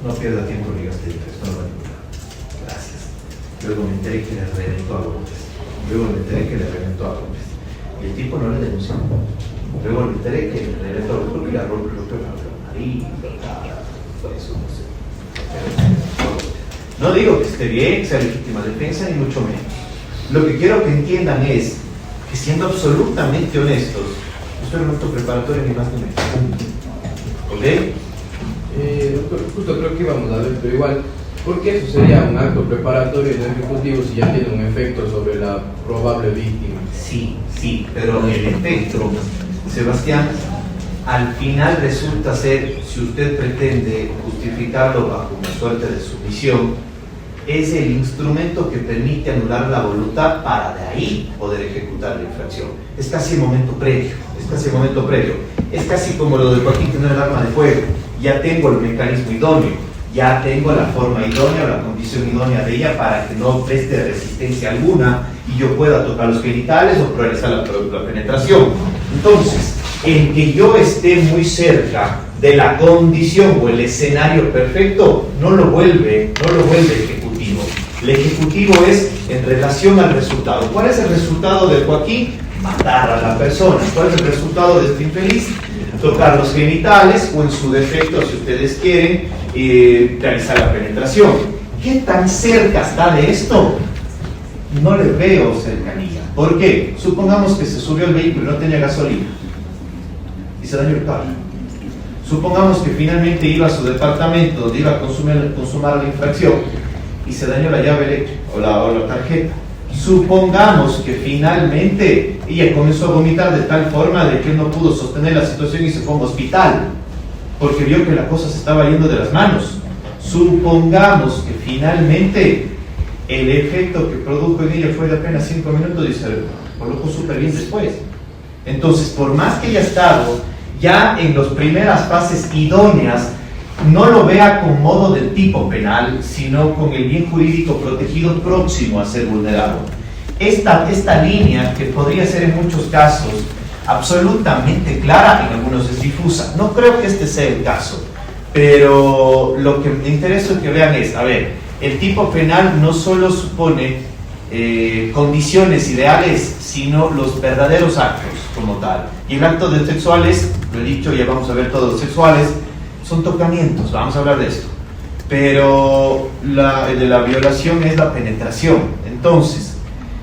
No pierda tiempo ni gaste dinero, esto no va a ningún lado. Gracias. Luego me enteré que le reventó a golpes. Y el tipo no le denunció. Luego me enteré que le reventó a golpes porque le rompió la nariz, por eso no sé. No digo que esté bien, que sea legítima defensa, ni mucho menos. Lo que quiero que entiendan es que, siendo absolutamente honestos, esto es un acto preparatorio ni más ni menos. ¿Ok? Doctor, justo creo que íbamos a ver, pero igual, ¿por qué eso sería un acto preparatorio y no ejecutivo si ya tiene un efecto sobre la probable víctima? Sí, pero el efecto, Sebastián, al final resulta ser, si usted pretende justificarlo bajo una suerte de sumisión, es el instrumento que permite anular la voluntad para de ahí poder ejecutar la infracción. Es casi el momento previo, es casi como lo de Joaquín tener el arma de fuego. Ya tengo el mecanismo idóneo, ya tengo la forma idónea, la condición idónea de ella para que no preste resistencia alguna y yo pueda tocar los genitales o realizar la penetración. Entonces, el que yo esté muy cerca de la condición o el escenario perfecto no lo vuelve ejecutivo. El ejecutivo es en relación al resultado. ¿Cuál es el resultado de Joaquín? Matar a la persona. ¿Cuál es el resultado de este infeliz? Tocar los genitales o, en su defecto, si ustedes quieren, realizar la penetración. ¿Qué tan cerca está de esto? No le veo cercanía. ¿Por qué? Supongamos que se subió al vehículo y no tenía gasolina y se dañó el carro. Supongamos que finalmente iba a su departamento donde iba a consumar la infracción y se dañó la llave eléctrica o la tarjeta. Supongamos que finalmente ella comenzó a vomitar de tal forma de que no pudo sostener la situación y se fue a un hospital porque vio que la cosa se estaba yendo de las manos. Supongamos que finalmente el efecto que produjo en ella fue de apenas 5 minutos y se colocó súper bien después. Entonces, por más que haya estado ya en las primeras fases idóneas, no lo vea con modo de tipo penal, sino con el bien jurídico protegido próximo a ser vulnerado. Esta línea, que podría ser en muchos casos absolutamente clara, en algunos es difusa. No creo que este sea el caso, pero lo que me interesa que vean es, a ver, el tipo penal no solo supone condiciones ideales, sino los verdaderos actos como tal. Y el acto de sexuales, lo he dicho, ya vamos a ver todos los sexuales, son tocamientos, vamos a hablar de esto. Pero el de la violación es la penetración. Entonces,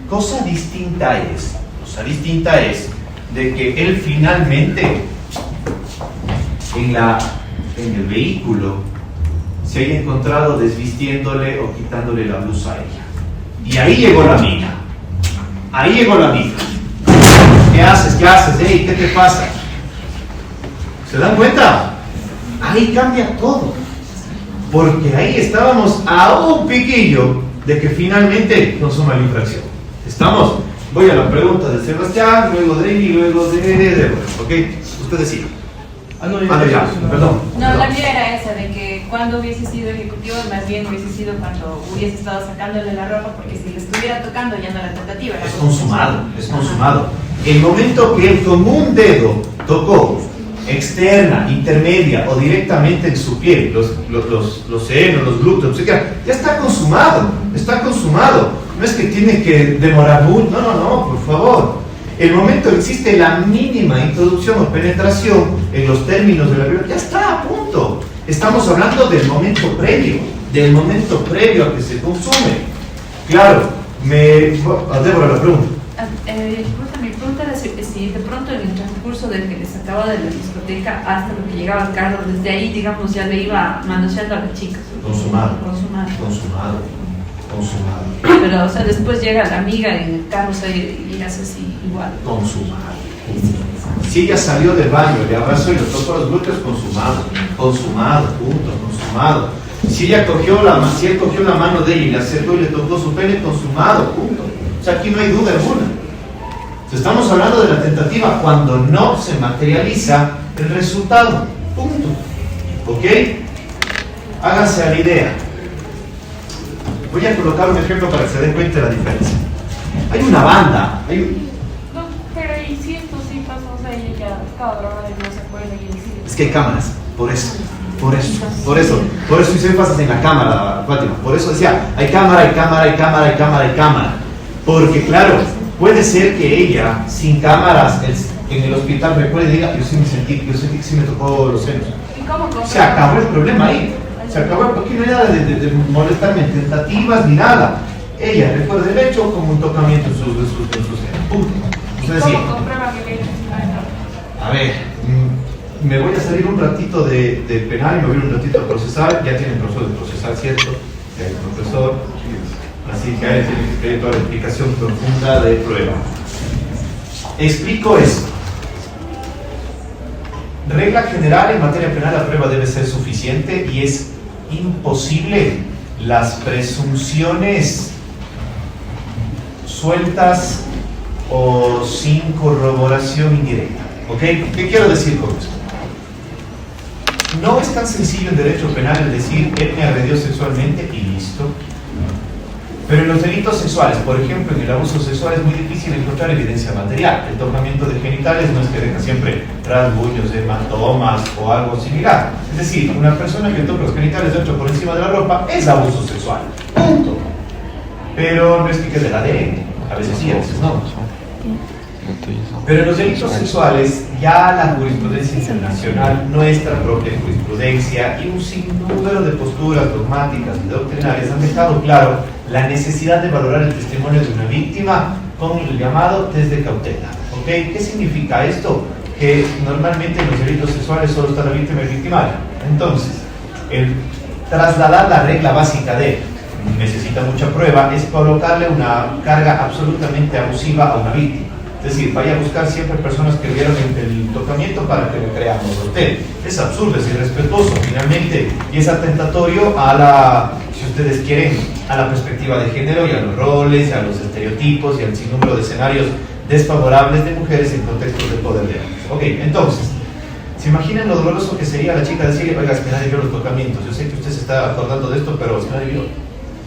cosa distinta es de que él finalmente en el vehículo se haya encontrado desvistiéndole o quitándole la blusa a ella. Y ahí llegó la amiga. ¿Qué haces? Hey, ¿qué te pasa? ¿Se dan cuenta? Ahí cambia todo. Porque ahí estábamos a un piquillo de que finalmente consuma la infracción. ¿Estamos? Voy a la pregunta de Sebastián, luego de Eli, luego de Débora. ¿Ok? Usted decide. Perdón. No, la mía era esa, de que cuando hubiese sido ejecutivo, más bien hubiese sido cuando hubiese estado sacándole la ropa, porque si le estuviera tocando ya no era tentativa. Es consumado. El momento que él con un dedo tocó externa, intermedia o directamente en su piel, los senos, los glúteos, etc., ya está consumado. No es que tiene que demorar mucho, no, por favor. El momento que existe la mínima introducción o penetración en los términos de la violencia, ya está a punto. Estamos hablando del momento previo a que se consume. Claro, Débora, la pregunta. Mi pregunta era si de pronto en el transcurso del que le sacaba de la discoteca hasta lo que llegaba al carro, desde ahí, digamos, ya le iba manoseando a la chica. Consumado. Pero, o sea, después llega la amiga en el carro, o sea, y hace así igual. Consumado. Si ella salió del baño, le abrazó y le tocó los glúteos, consumado. Si ella cogió la mano de ella y le acercó y le tocó su pene, consumado, punto. O sea, aquí no hay duda alguna. Estamos hablando de la tentativa cuando no se materializa el resultado, punto. ¿Ok? Háganse a la idea. Voy a colocar un ejemplo para que se den cuenta de la diferencia. Hay una banda, No, pero estaba drogada y no se acuerda y decide. Es que hay cámaras, por eso hice énfasis en la cámara, Fátima. Por eso decía, hay cámara. Porque claro, puede ser que ella, sin cámaras, en el hospital recuerde y diga, yo sí me tocó los senos. ¿Y cómo Se acabó el problema ahí. Se acabó, porque no hay nada de molestarme en tentativas ni nada. Ella recuerda el hecho como un tocamiento en sus senos. Punto. ¿Y Es decir, cómo comprueba que le a ver, me voy a salir un ratito de penal y me voy un ratito a procesar. Ya tienen profesor de procesar, ¿cierto? Ya hay profesor. Así que ahí tiene que tener toda la explicación profunda de prueba. Explico esto. Regla general en materia penal, la prueba debe ser suficiente y es imposible las presunciones sueltas o sin corroboración indirecta. ¿Ok? ¿Qué quiero decir con esto? No es tan sencillo en derecho penal el decir él me agredió sexualmente y listo. Pero en los delitos sexuales, por ejemplo, en el abuso sexual es muy difícil encontrar evidencia material. El tocamiento de genitales no es que deja siempre rasguños, hematomas o algo similar. Es decir, una persona que toca los genitales de otro por encima de la ropa es abuso sexual. Punto. Pero no es que quede el ADN. A veces sí, a veces no. Pero en los delitos sexuales, ya la jurisprudencia internacional, nuestra propia jurisprudencia y un sinnúmero de posturas dogmáticas y doctrinarias han dejado claro la necesidad de valorar el testimonio de una víctima con el llamado test de cautela. ¿Ok? ¿Qué significa esto? Que normalmente en los delitos sexuales solo está la víctima y el victimario. Entonces, el trasladar la regla básica de necesita mucha prueba es colocarle una carga absolutamente abusiva a una víctima. Es decir, vaya a buscar siempre personas que vieron el tocamiento para que le creamos a usted. Es absurdo, es irrespetuoso finalmente y es atentatorio a la, si ustedes quieren, a la perspectiva de género y a los roles, a los estereotipos y al sinnúmero de escenarios desfavorables de mujeres en contextos de poder de hombres. Ok, entonces, ¿se imaginan lo doloroso que sería la chica decirle, oiga, es que nadie vio los tocamientos? Yo sé que usted se está acordando de esto, pero es que nadie vio.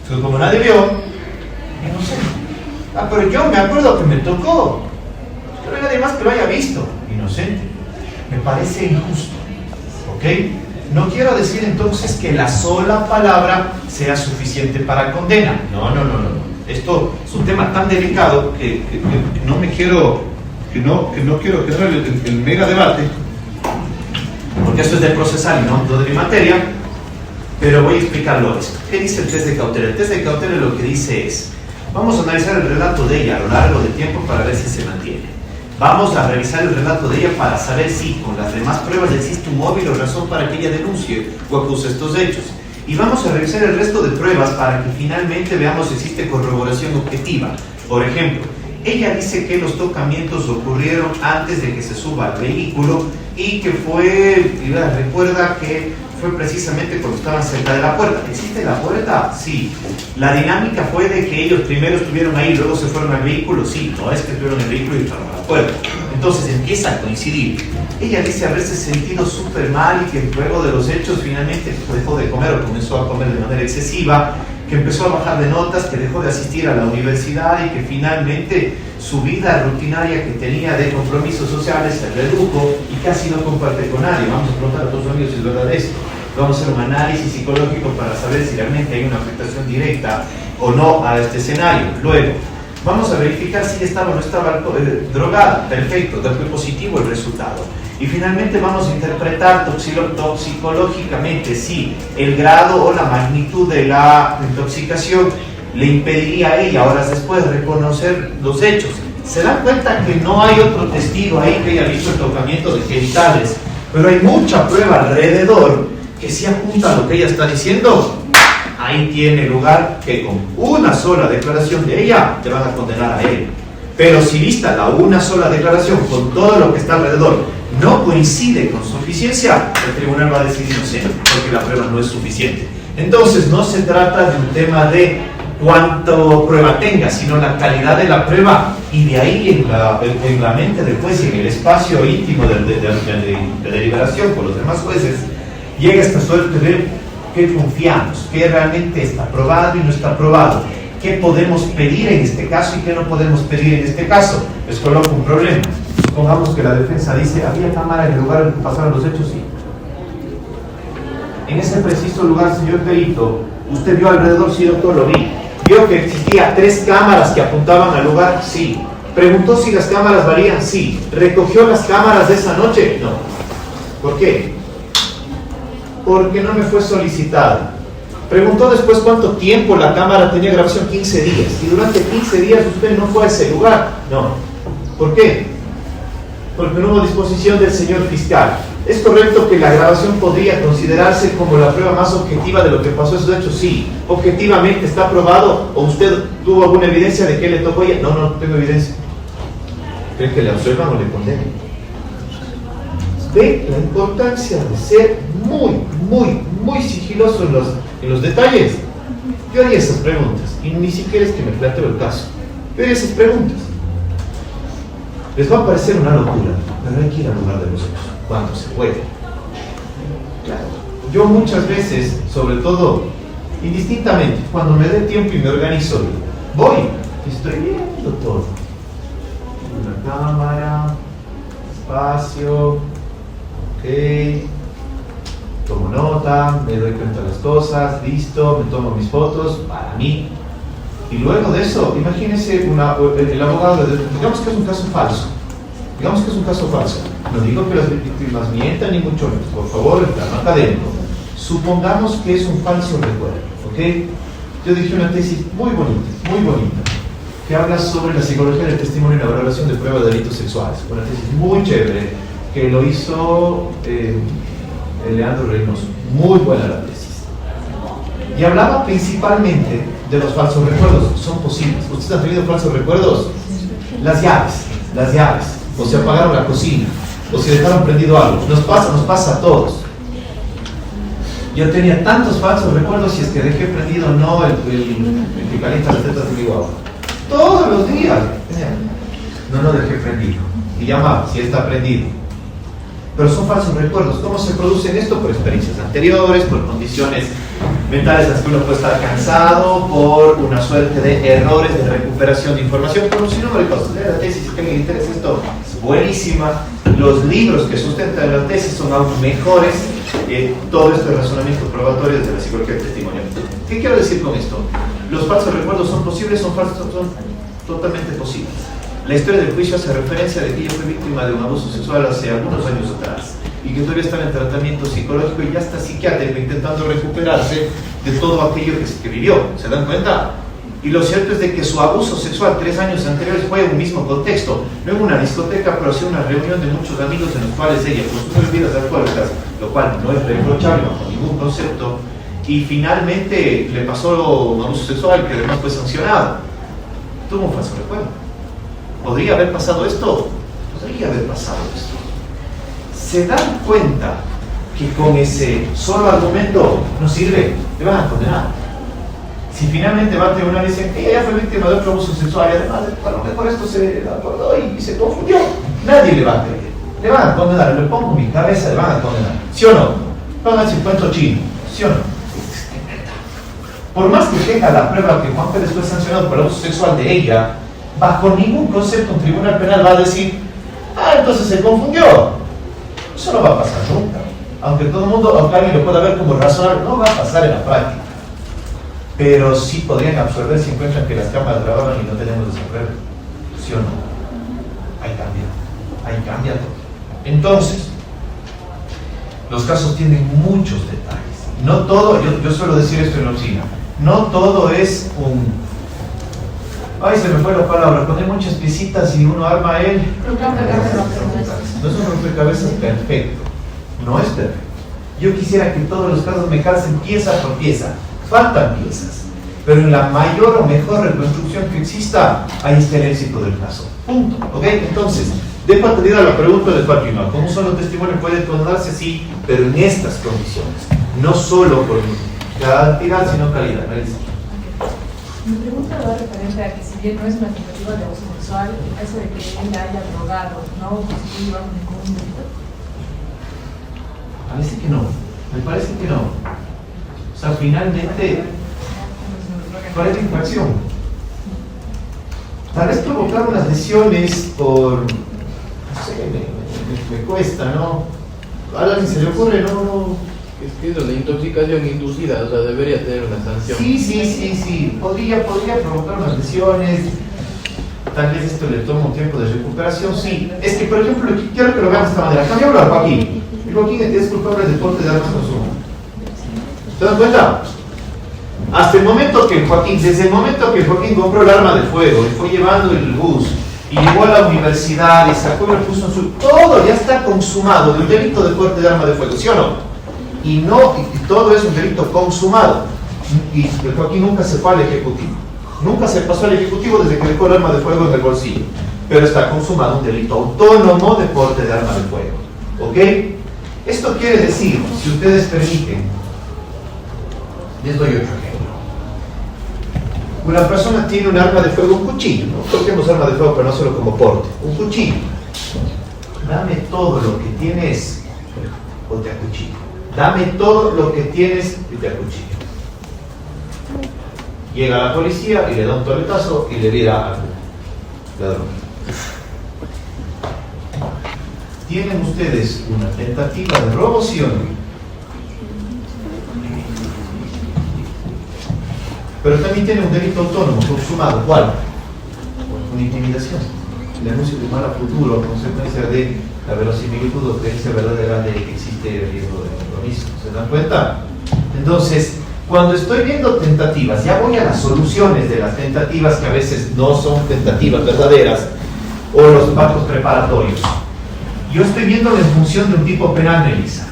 Entonces, como nadie vio, yo no sé. Ah, pero yo me acuerdo que me tocó. No hay nadie más que lo haya visto. Inocente. Me parece injusto. ¿Ok? No quiero decir entonces que la sola palabra sea suficiente para condena. No. Esto es un tema tan delicado que no me quiero, que no quiero quedar el mega debate, porque esto es de procesal y no de mi materia, pero voy a explicarlo esto. ¿Qué dice el test de cautela? El test de cautela lo que dice es, vamos a analizar el relato de ella a lo largo del tiempo para ver si se mantiene. Vamos a revisar el relato de ella para saber si con las demás pruebas existe un móvil o razón para que ella denuncie o acuse estos hechos. Y vamos a revisar el resto de pruebas para que finalmente veamos si existe corroboración objetiva. Por ejemplo, ella dice que los tocamientos ocurrieron antes de que se suba al vehículo y que recuerda que fue precisamente cuando estaban cerca de la puerta. ¿Existe la puerta? Sí. ¿La dinámica fue de que ellos primero estuvieron ahí y luego se fueron al vehículo? Sí. No es que estuvieron en el vehículo y entraron a la puerta. Entonces empieza a coincidir. Ella dice haberse sentido súper mal y que luego de los hechos finalmente dejó de comer o comenzó a comer de manera excesiva, que empezó a bajar de notas, que dejó de asistir a la universidad y que finalmente su vida rutinaria que tenía de compromisos sociales se redujo y casi no comparte con nadie. Vamos a preguntar a todos los amigos si es verdad esto. Vamos a hacer un análisis psicológico para saber si realmente hay una afectación directa o no a este escenario. Luego, vamos a verificar si estaba o no estaba drogada. Perfecto, fue positivo el resultado. Y finalmente vamos a interpretar toxicológicamente si el grado o la magnitud de la intoxicación le impediría a ella, horas después, reconocer los hechos. Se dan cuenta que no hay otro testigo ahí que haya visto el tocamiento de genitales, pero hay mucha prueba alrededor que si apunta a lo que ella está diciendo. Ahí tiene lugar que con una sola declaración de ella te van a condenar a él. Pero si vista la una sola declaración con todo lo que está alrededor no coincide con suficiencia, el tribunal va a decir inocente porque la prueba no es suficiente. Entonces no se trata de un tema de cuánto prueba tenga, sino la calidad de la prueba, y de ahí en la mente del juez y en el espacio íntimo de deliberación con los demás jueces llega esta suerte de qué confiamos, qué realmente está aprobado y no está aprobado, qué podemos pedir en este caso y qué no podemos pedir en este caso. Les coloco un problema. Supongamos que la defensa dice, ¿había cámara en el lugar en que pasaron los hechos? Sí. En ese preciso lugar, señor perito, ¿usted vio alrededor? Sí, doctor, lo vi. ¿Vio que existía 3 cámaras que apuntaban al lugar? Sí. ¿Preguntó si las cámaras valían? Sí. ¿Recogió las cámaras de esa noche? No. ¿Por qué? Porque no me fue solicitada. Preguntó después cuánto tiempo la cámara tenía grabación, 15 días. Y durante 15 días usted no fue a ese lugar. No. ¿Por qué? Porque no hubo disposición del señor fiscal. ¿Es correcto que la grabación podría considerarse como la prueba más objetiva de lo que pasó esos hechos? Sí. ¿Objetivamente está probado? ¿O usted tuvo alguna evidencia de que le tocó a ella? No, no tengo evidencia. ¿Creen que le absuelvan o le condenen? ¿Ve la importancia de ser muy sigiloso en los detalles? Yo haría esas preguntas, y ni siquiera es que me planteo el caso. Yo haría esas preguntas. Les va a parecer una locura, pero hay que ir al lugar de los hechos, cuando se puede. Claro. Yo muchas veces, sobre todo, indistintamente, cuando me dé tiempo y me organizo, voy, estoy viendo todo. Una cámara, espacio, ok, tomo nota, me doy cuenta de las cosas, listo, me tomo mis fotos, para mí. Y luego de eso, imagínense el abogado, digamos que es un caso falso. Digamos que es un caso falso. No digo que las víctimas mientan ni mucho menos, por favor, el plano académico. Supongamos que es un falso recuerdo, ¿ok? Yo dije una tesis muy bonita, que habla sobre la psicología del testimonio y la valoración de pruebas de delitos sexuales. Una tesis muy chévere, que lo hizo Leandro Reynoso. Muy buena la tesis. Y hablaba principalmente de los falsos recuerdos. Son posibles. ¿Ustedes han tenido falsos recuerdos? Las llaves. O se apagaron la cocina. O se dejaron prendido algo. Nos pasa a todos. Yo tenía tantos falsos recuerdos si es que dejé prendido o no el que calienta las tetas de mi guagua. Todos los días. No dejé prendido. Y llamaba, si está prendido. Pero son falsos recuerdos. ¿Cómo se producen esto? Por experiencias anteriores, por condiciones mentales en las que uno puede estar cansado, por una suerte de errores de recuperación de información, por un sinnúmero de cosas. La tesis, si a alguien le interesa esto, es buenísima. Los libros que sustentan la tesis son aún mejores. Todo esto es razonamiento probatorio desde la psicología del testimonio. ¿Qué quiero decir con esto? Los falsos recuerdos son posibles, son falsos, son totalmente posibles. La historia del juicio hace referencia de que ella fue víctima de un abuso sexual hace algunos años atrás y que todavía está en tratamiento psicológico y ya está psiquiátrico intentando recuperarse de todo aquello que vivió. ¿Se dan cuenta? Y lo cierto es de que su abuso sexual 3 años anteriores fue en un mismo contexto, no en una discoteca, pero sí una reunión de muchos amigos en los cuales ella consumió bebidas alcohólicas, lo cual no es reprochable bajo ningún concepto, y finalmente le pasó un abuso sexual que además fue sancionado. Tuvo un falso recuerdo. ¿Podría haber pasado esto? Podría haber pasado esto. ¿Se dan cuenta que con ese solo argumento no sirve? Le van a condenar. Si finalmente va a tribunal y dicen que ella fue víctima de otro abuso sexual y además por esto se acordó y se confundió, nadie le va a creer. Le van a condenar, le pongo en mi cabeza, le van a condenar. ¿Sí o no? Van a decir cuento chino. ¿Sí o no? Por más que tenga la prueba que Juan Pérez fue sancionado por el abuso sexual de ella, bajo ningún concepto un tribunal penal va a decir, entonces se confundió. Eso no va a pasar nunca. Aunque todo el mundo, aunque alguien lo pueda ver como razonable, no va a pasar en la práctica. Pero sí podrían absorber si encuentran que las cámaras grababan y no tenemos desarrollo. ¿Sí o no? Ahí cambia todo. Entonces, los casos tienen muchos detalles. No todo, yo suelo decir esto en la oficina, no todo es un... se me fue la palabra, cuando hay muchas piecitas y uno arma él. No es un rompecabezas perfecto, no es perfecto. Yo quisiera que todos los casos me calcen pieza por pieza, faltan piezas, pero en la mayor o mejor reconstrucción que exista, ahí está el éxito del caso. Punto. ¿Ok? Entonces, dejo atendida la pregunta de Fátima. ¿Cómo un solo testimonio puede condenarse? Sí, pero en estas condiciones, no solo por cantidad, sino calidad. Mi pregunta va referente a que si bien no es una tentativa de abuso sexual, el caso de que él haya drogado, ¿no constituye bajo ningún delito? Parece que no, me parece que no. O sea, finalmente, ¿cuál es la infracción? Tal vez provocar unas lesiones por no sé, me cuesta, ¿no? ¿A alguien se le ocurre? No. Es que es una intoxicación inducida, o sea, debería tener una sanción. Sí. Podría provocar unas lesiones. Tal vez esto le toma un tiempo de recuperación, sí. Es que, por ejemplo, quiero que lo vean de esta manera. Cambiamos a Joaquín. El Joaquín es culpable de porte de armas consumo. ¿Se dan cuenta? Hasta el momento que desde el momento que Joaquín compró el arma de fuego y fue llevando el bus y llegó a la universidad y sacó y lo puso en su... Todo ya está consumado de un delito de porte de arma de fuego, ¿sí o no? Y todo es un delito consumado. Y el Joaquín nunca se fue al ejecutivo. Nunca se pasó al ejecutivo desde que dejó el arma de fuego en el bolsillo. Pero está consumado un delito autónomo de porte de arma de fuego. ¿Ok? Esto quiere decir, si ustedes permiten, les doy otro ejemplo. Una persona tiene un arma de fuego, un cuchillo, no toquemos arma de fuego, pero no solo como porte, un cuchillo. Dame todo lo que tienes o te acuchillo. Dame todo lo que tienes y te acuchillo. Llega la policía y le da un toletazo y le vira al ladrón. ¿Tienen ustedes una tentativa de robo, sí o no? Pero también tiene un delito autónomo consumado. ¿Cuál? Una intimidación. El anuncio de mal a futuro, consecuencia de la verosimilitud o creencia verdadera de que existe el riesgo de compromiso. ¿Se dan cuenta? Entonces, cuando estoy viendo tentativas, ya voy a las soluciones de las tentativas que a veces no son tentativas verdaderas o los pactos preparatorios. Yo estoy viéndolo en función de un tipo penal, Melissa.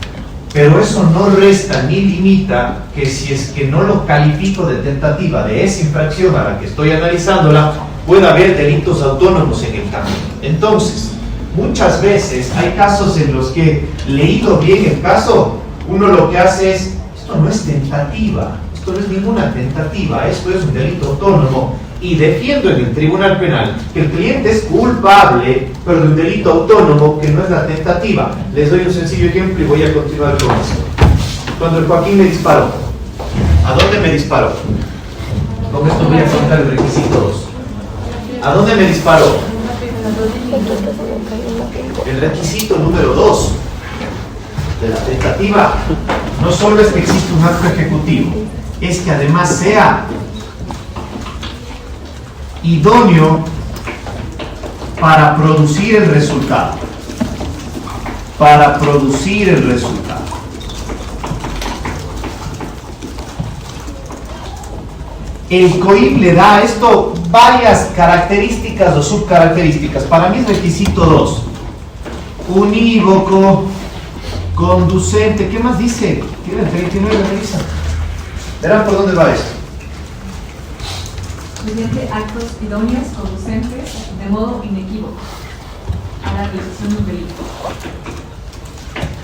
Pero eso no resta ni limita que si es que no lo califico de tentativa de esa infracción a la que estoy analizándola, pueda haber delitos autónomos en el camino. Entonces, muchas veces hay casos en los que, leído bien el caso, uno lo que hace es, esto no es tentativa, esto no es ninguna tentativa, esto es un delito autónomo, y defiendo en el tribunal penal que el cliente es culpable, pero de un delito autónomo que no es la tentativa. Les doy un sencillo ejemplo y voy a continuar con eso. Cuando el Joaquín me disparó, ¿a dónde me disparó? Con esto voy a contar el requisito 2. ¿A dónde me disparó? El requisito número 2 de la tentativa no solo es que existe un acto ejecutivo, es que además sea idóneo para producir el resultado. Para producir el resultado. El COIP le da a esto varias características o subcaracterísticas. Para mí es requisito 2. Unívoco, conducente. ¿Qué más dice? Tiene el 39, revisa. Verán por dónde va esto. Mediante actos idóneos, conducentes, de modo inequívoco a la realización de un delito.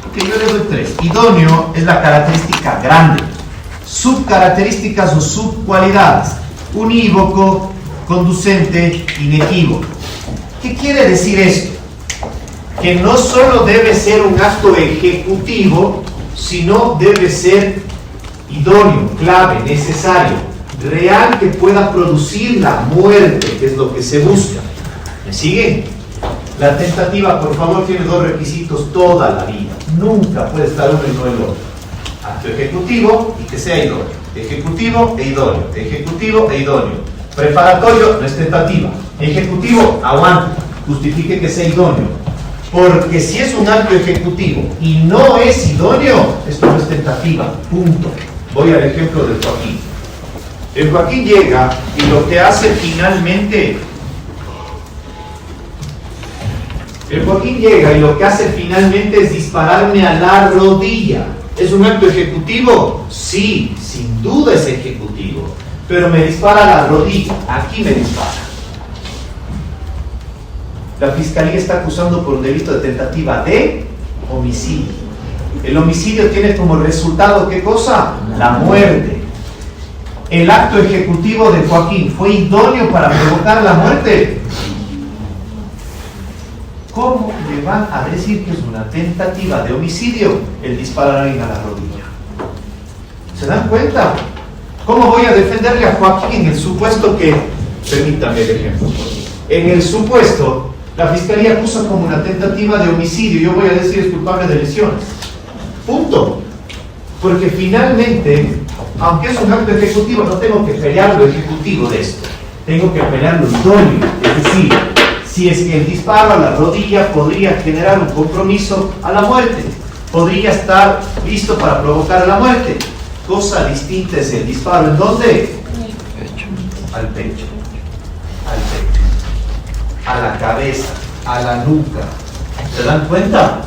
Ok, yo le doy 3. Idóneo es la característica grande. Subcaracterísticas o subcualidades: unívoco, conducente, inequívoco. ¿Qué quiere decir esto? Que no solo debe ser un acto ejecutivo, sino debe ser idóneo, clave, necesario, real, que pueda producir la muerte, que es lo que se busca. ¿Me siguen? La tentativa, por favor, tiene 2 requisitos toda la vida. Nunca puede estar uno y no el otro. Acto ejecutivo y que sea idóneo. Ejecutivo e idóneo. Ejecutivo e idóneo. Preparatorio no es tentativa. Ejecutivo, aguanta. Justifique que sea idóneo. Porque si es un acto ejecutivo y no es idóneo, esto no es tentativa. Punto. Voy al ejemplo del Joaquín. El Joaquín llega y lo que hace finalmente... es dispararme a la rodilla. ¿Es un acto ejecutivo? Sí, sin duda es ejecutivo. Pero me dispara a la rodilla. Aquí me dispara. La fiscalía está acusando por un delito de tentativa de homicidio. El homicidio tiene como resultado, ¿qué cosa? La muerte. ¿El acto ejecutivo de Joaquín fue idóneo para provocar la muerte? ¿Cómo le van a decir que es una tentativa de homicidio el disparar a alguien a la rodilla? ¿Se dan cuenta? ¿Cómo voy a defenderle a Joaquín en el supuesto que... Permítame el ejemplo. En el supuesto La fiscalía acusa como una tentativa de homicidio. Yo voy a decir es culpable de lesiones. Punto. Porque finalmente, aunque es un acto ejecutivo, no tengo que pelear lo ejecutivo de esto. Tengo que pelear lo idóneo. Es decir, si es que el disparo a la rodilla podría generar un compromiso a la muerte, podría estar listo para provocar la muerte. Cosa distinta es el disparo. ¿En dónde? Al pecho. Al pecho. A la cabeza. A la nuca. ¿Se dan cuenta?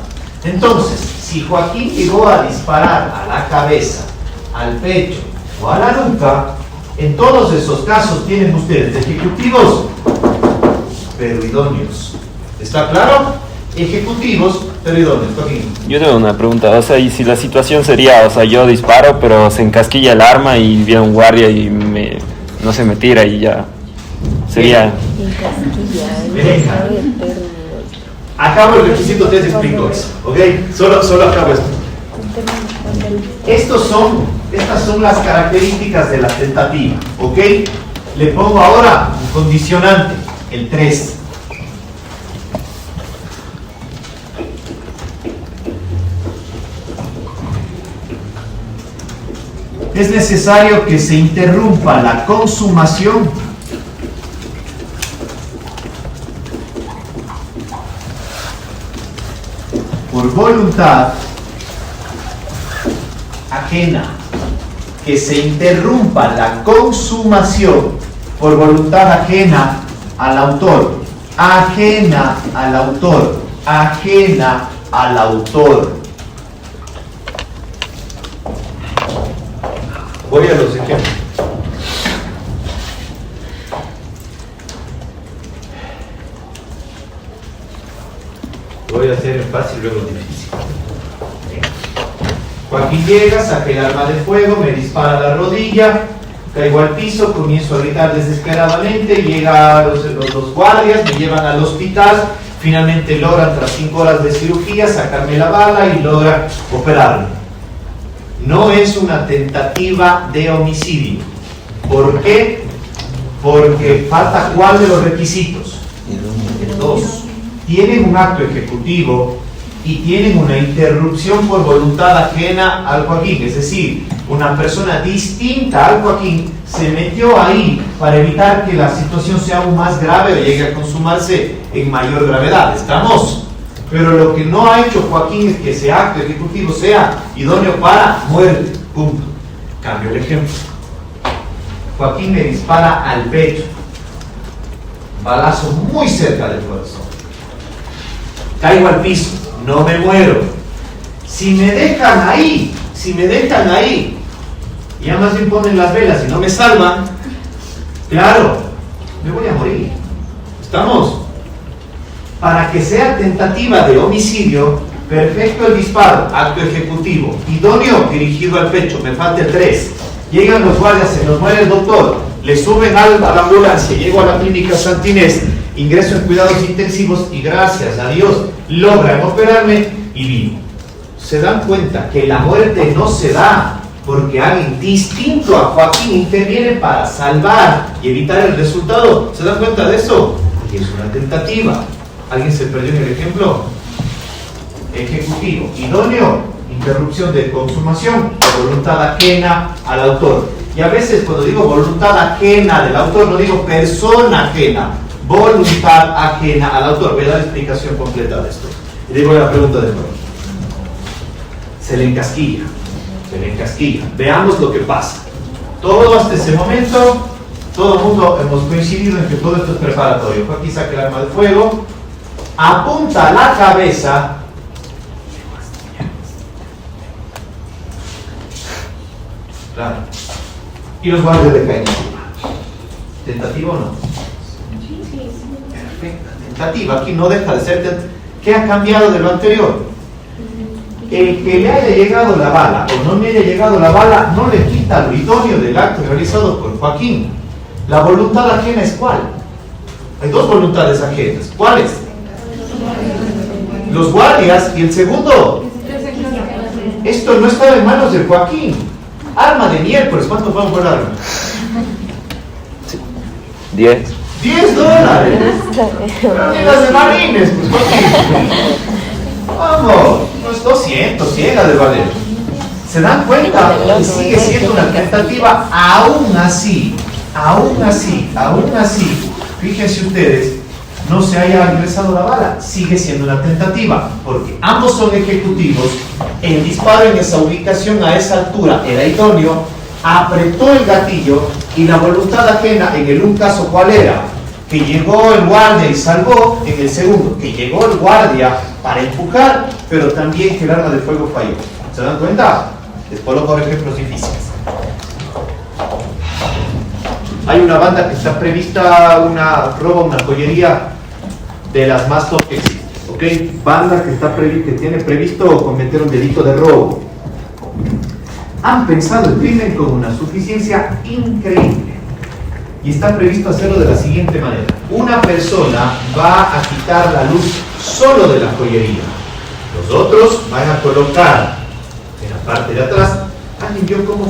Entonces, si Joaquín llegó a disparar a la cabeza, al pecho o a la nuca, en todos esos casos tienen ustedes ejecutivos, pero idóneos. ¿Está claro? Ejecutivos, pero idóneos. Joaquín. Yo tengo una pregunta, o sea, y si la situación sería, o sea, yo disparo, pero se encasquilla el arma y viene un guardia y no se me tira y ya, sería... Venga. Acabo el requisito 3, explico eso, ¿ok? Solo acabo esto. Estas son las características de la tentativa, ¿ok? Le pongo ahora un condicionante, el 3. Es necesario que se interrumpa la consumación por voluntad ajena, que se interrumpa la consumación por voluntad ajena al autor, ajena al autor, ajena al autor. Voy a los ejemplos. Voy a hacer fácil, luego difícil. Joaquín llega, saca el arma de fuego, me dispara a la rodilla, caigo al piso, comienzo a gritar desesperadamente, llegan los guardias, me llevan al hospital, finalmente logran, tras 5 horas de cirugía, sacarme la bala y logran operarme. No es una tentativa de homicidio. ¿Por qué? Porque falta ¿cuál de los requisitos? El 2. Tienen un acto ejecutivo y tienen una interrupción por voluntad ajena al Joaquín, es decir, una persona distinta al Joaquín se metió ahí para evitar que la situación sea aún más grave o llegue a consumarse en mayor gravedad. ¿Estamos? Pero lo que no ha hecho Joaquín es que ese acto ejecutivo sea idóneo para muerte. Punto. Cambio el ejemplo. Joaquín me dispara al pecho, balazo muy cerca del corazón. Caigo al piso, no me muero. Si me dejan ahí, y ya más bien ponen las velas y no me salvan, claro, me voy a morir. ¿Estamos? Para que sea tentativa de homicidio, perfecto el disparo, acto ejecutivo, idóneo, dirigido al pecho, me falta el 3. Llegan los guardias, se nos muere el doctor, le suben a la ambulancia, llego a la clínica Santa Inés, ingreso en cuidados intensivos y gracias a Dios logran operarme y vivo. Se dan cuenta que la muerte no se da porque alguien distinto a Joaquín interviene para salvar y evitar el resultado. ¿Se dan cuenta de eso? Porque es una tentativa. ¿Alguien se perdió en el ejemplo? Ejecutivo. Idóneo, interrupción de consumación, voluntad ajena al autor. Y a veces cuando digo voluntad ajena del autor, no digo persona ajena, voluntad ajena al autor. Voy a dar la explicación completa de esto. Y digo la pregunta de nuevo. Se le encasquilla. Veamos lo que pasa. Todo hasta ese momento, todo el mundo hemos coincidido en que todo esto es preparatorio. Aquí saca el arma de fuego, apunta a la cabeza, claro, y los guardias le caen encima. ¿Tentativa o no? Perfecta, tentativa. Aquí no deja de ser tentativa. ¿Qué ha cambiado de lo anterior? El que le haya llegado la bala o no le haya llegado la bala no le quita lo idóneo del acto realizado por Joaquín. La voluntad ajena es ¿cuál? Hay dos voluntades ajenas. ¿Cuáles? Los guardias y el segundo. Esto no estaba en manos de Joaquín. Arma de miércoles. ¿Cuánto vamos por arma? 10. $10. Pero digas de marines, pues vamos, unos 200 llega de valer. ¿Se dan cuenta? Y sigue siendo una tentativa. Aún así, fíjense ustedes, no se haya ingresado la bala, sigue siendo una tentativa, porque ambos son ejecutivos. El disparo en esa ubicación a esa altura era idóneo, apretó el gatillo y la voluntad ajena en el un caso, ¿cuál era? Que llegó el guardia y salvó. En el segundo, que llegó el guardia para empujar, pero también que el arma de fuego falló. ¿Se dan cuenta? Les pongo por ejemplos difíciles. Hay una banda que está prevista, roba una joyería de las más top que existen, ¿ok? Banda que tiene previsto cometer un delito de robo. Han pensado el crimen con una suficiencia increíble y está previsto hacerlo de la siguiente manera. Una persona va a quitar la luz solo de la joyería. Los otros van a colocar en la parte de atrás. ¿Alguien vio cómo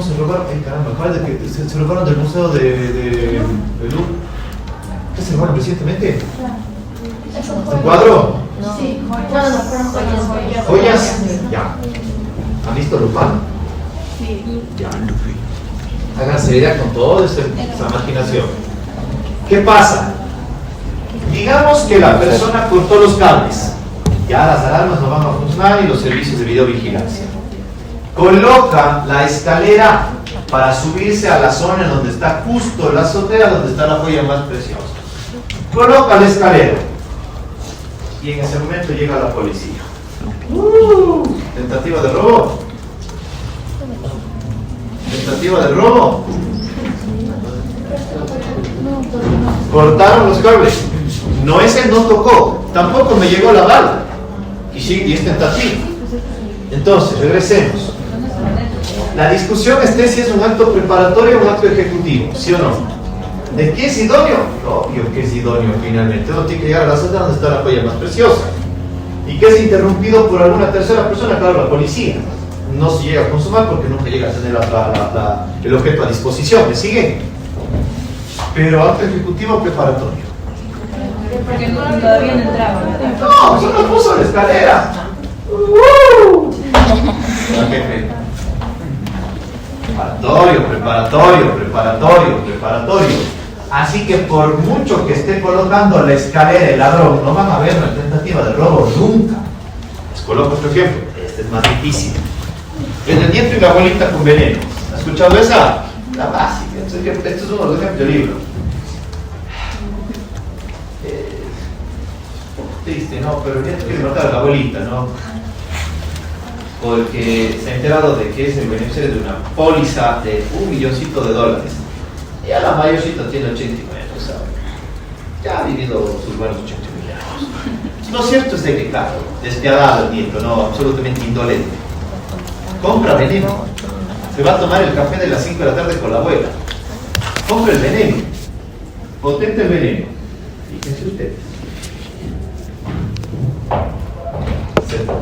se robaron? Ay, caramba, ¿cuál de que se robaron del museo de Louvre? ¿Qué se robaron recientemente? ¿El cuadro? Sí, ¿Joyas? Ya. ¿Han visto Lupin? Sí. Ya. Háganse idea con toda esa imaginación. ¿Qué pasa? Digamos que la persona cortó los cables. Ya las alarmas no van a funcionar y los servicios de videovigilancia. Coloca la escalera para subirse a la zona en donde está justo la azotea, donde está la joya más preciosa. Coloca la escalera y en ese momento llega la policía. Tentativa de robo. Tentativa de robo. Cortaron los cables. No, ese no tocó. Tampoco me llegó la bala. Y es tentativa. Entonces, regresemos. La discusión es si es un acto preparatorio o un acto ejecutivo, ¿sí o no? ¿De qué es idóneo? Obvio que es idóneo finalmente. Uno tiene que llegar a la zona donde está la joya más preciosa. ¿Y que es interrumpido por alguna tercera persona? Claro, la policía. No se llega a consumar porque nunca llega a tener el objeto a disposición. ¿Me siguen? Pero acto ejecutivo o preparatorio. Porque todavía no entraba. No, solo puso la escalera. Preparatorio. Así que por mucho que esté colocando la escalera el ladrón, no van a ver una tentativa de robo nunca. Les coloco otro ejemplo. Este es más difícil. El nieto y la abuelita con veneno. ¿Has escuchado esa? La básica. Este es uno de los ejemplos del libro. Triste, ¿no? Pero el nieto quiere matar a la abuelita, ¿no? Porque se ha enterado de que es el beneficiario de una póliza de $1.000.000. Y a la mayorcita tiene 89, ¿sabes? Ya ha vivido sus buenos 89 años. Lo cierto es de que, claro, despiadado el nieto, no, absolutamente indolente. Compra veneno. Se va a tomar el café de las 5 de la tarde con la abuela. Compra el veneno. Potente el veneno. Fíjense ustedes.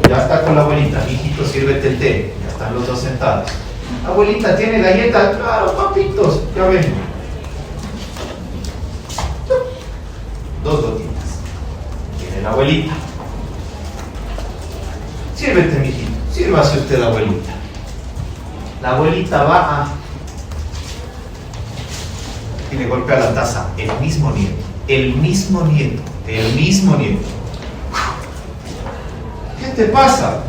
Ya está con la abuelita. Hijito, sírvete el té. Ya están los dos sentados. Abuelita, ¿tiene galleta? Claro, papitos. Ya ven. 2 gotitas. Tiene la abuelita. Sírvete, mijito. Sírvase usted, abuelita. La abuelita va a... y le golpea la taza. El mismo nieto. ¿Qué te pasa?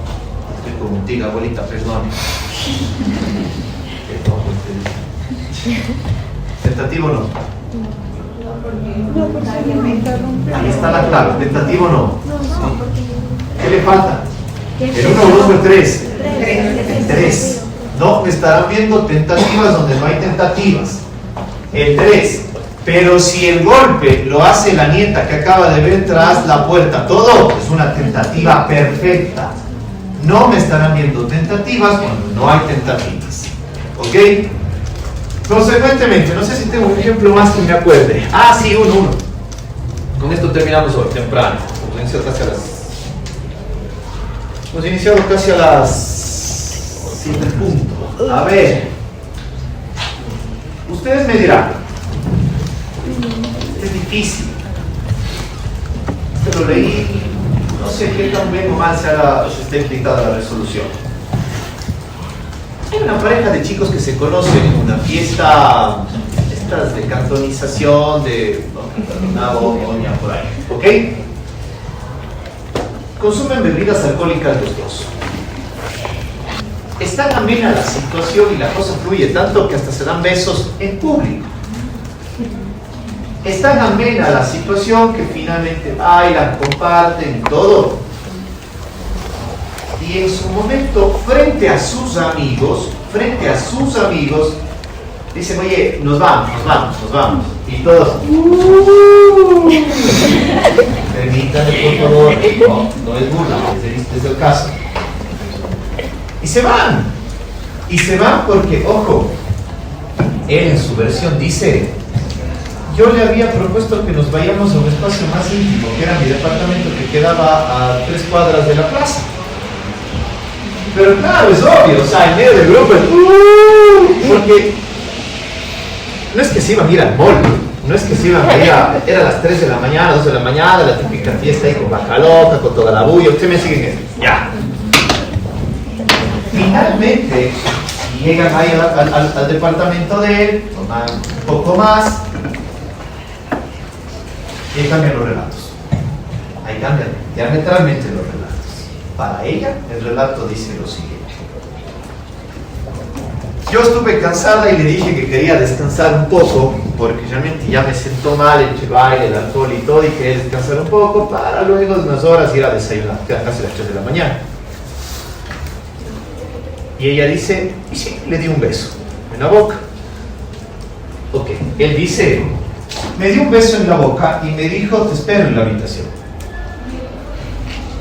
Estoy como un tigre, abuelita, perdone. ¿Tentativo o no? Ahí está la clave. ¿Tentativo o no? ¿Qué le falta? ¿El 1, 2 o el 3? El 3. No, me estarán viendo tentativas donde no hay tentativas. El 3. Pero si el golpe lo hace la nieta que acaba de ver tras la puerta, todo es una tentativa perfecta. No me estarán viendo tentativas cuando no hay tentativas. ¿Ok? Consecuentemente, no sé si tengo un ejemplo más que me acuerde. Ah, sí, uno. Con esto terminamos hoy, temprano. Hemos iniciado casi a las 7 puntos. A ver. Ustedes me dirán. Es difícil. Lo leí, no sé qué tan bien o mal se está implicada la resolución. Hay una pareja de chicos que se conocen en una fiesta, estas de cantonización, de una boda por ahí, ¿ok? Consumen bebidas alcohólicas los dos. Es tan amena la situación y la cosa fluye tanto que hasta se dan besos en público. Es tan amena la situación que finalmente bailan, comparten y todo. Y en su momento, frente a sus amigos, dicen, oye, nos vamos. Y todos, permítanme por favor, no es burla, es el caso. Y se van porque, ojo, él en su versión dice, yo le había propuesto que nos vayamos a un espacio más íntimo, que era mi departamento que quedaba a 3 cuadras de la plaza. Pero claro, es obvio, o sea, en medio del grupo, porque no es que se iban a ir al mall, no es que se iban a ir era las 3 de la mañana, 2 de la mañana, la típica fiesta ahí con vaca loca, con toda la bulla, ustedes me siguen eso, ya. Finalmente, llegan ahí al departamento de él, toman un poco más, y ahí cambian los relatos. Ahí cambian diametralmente los relatos. Para ella, el relato dice lo siguiente. Yo estuve cansada y le dije que quería descansar un poco, porque realmente ya me sentó mal el baile, el alcohol y todo, y quería descansar un poco para luego de unas horas ir a desayunar, que eran casi las 3 de la mañana. Y ella dice, y sí, le di un beso en la boca. Ok, él dice, me dio un beso en la boca y me dijo, te espero en la habitación.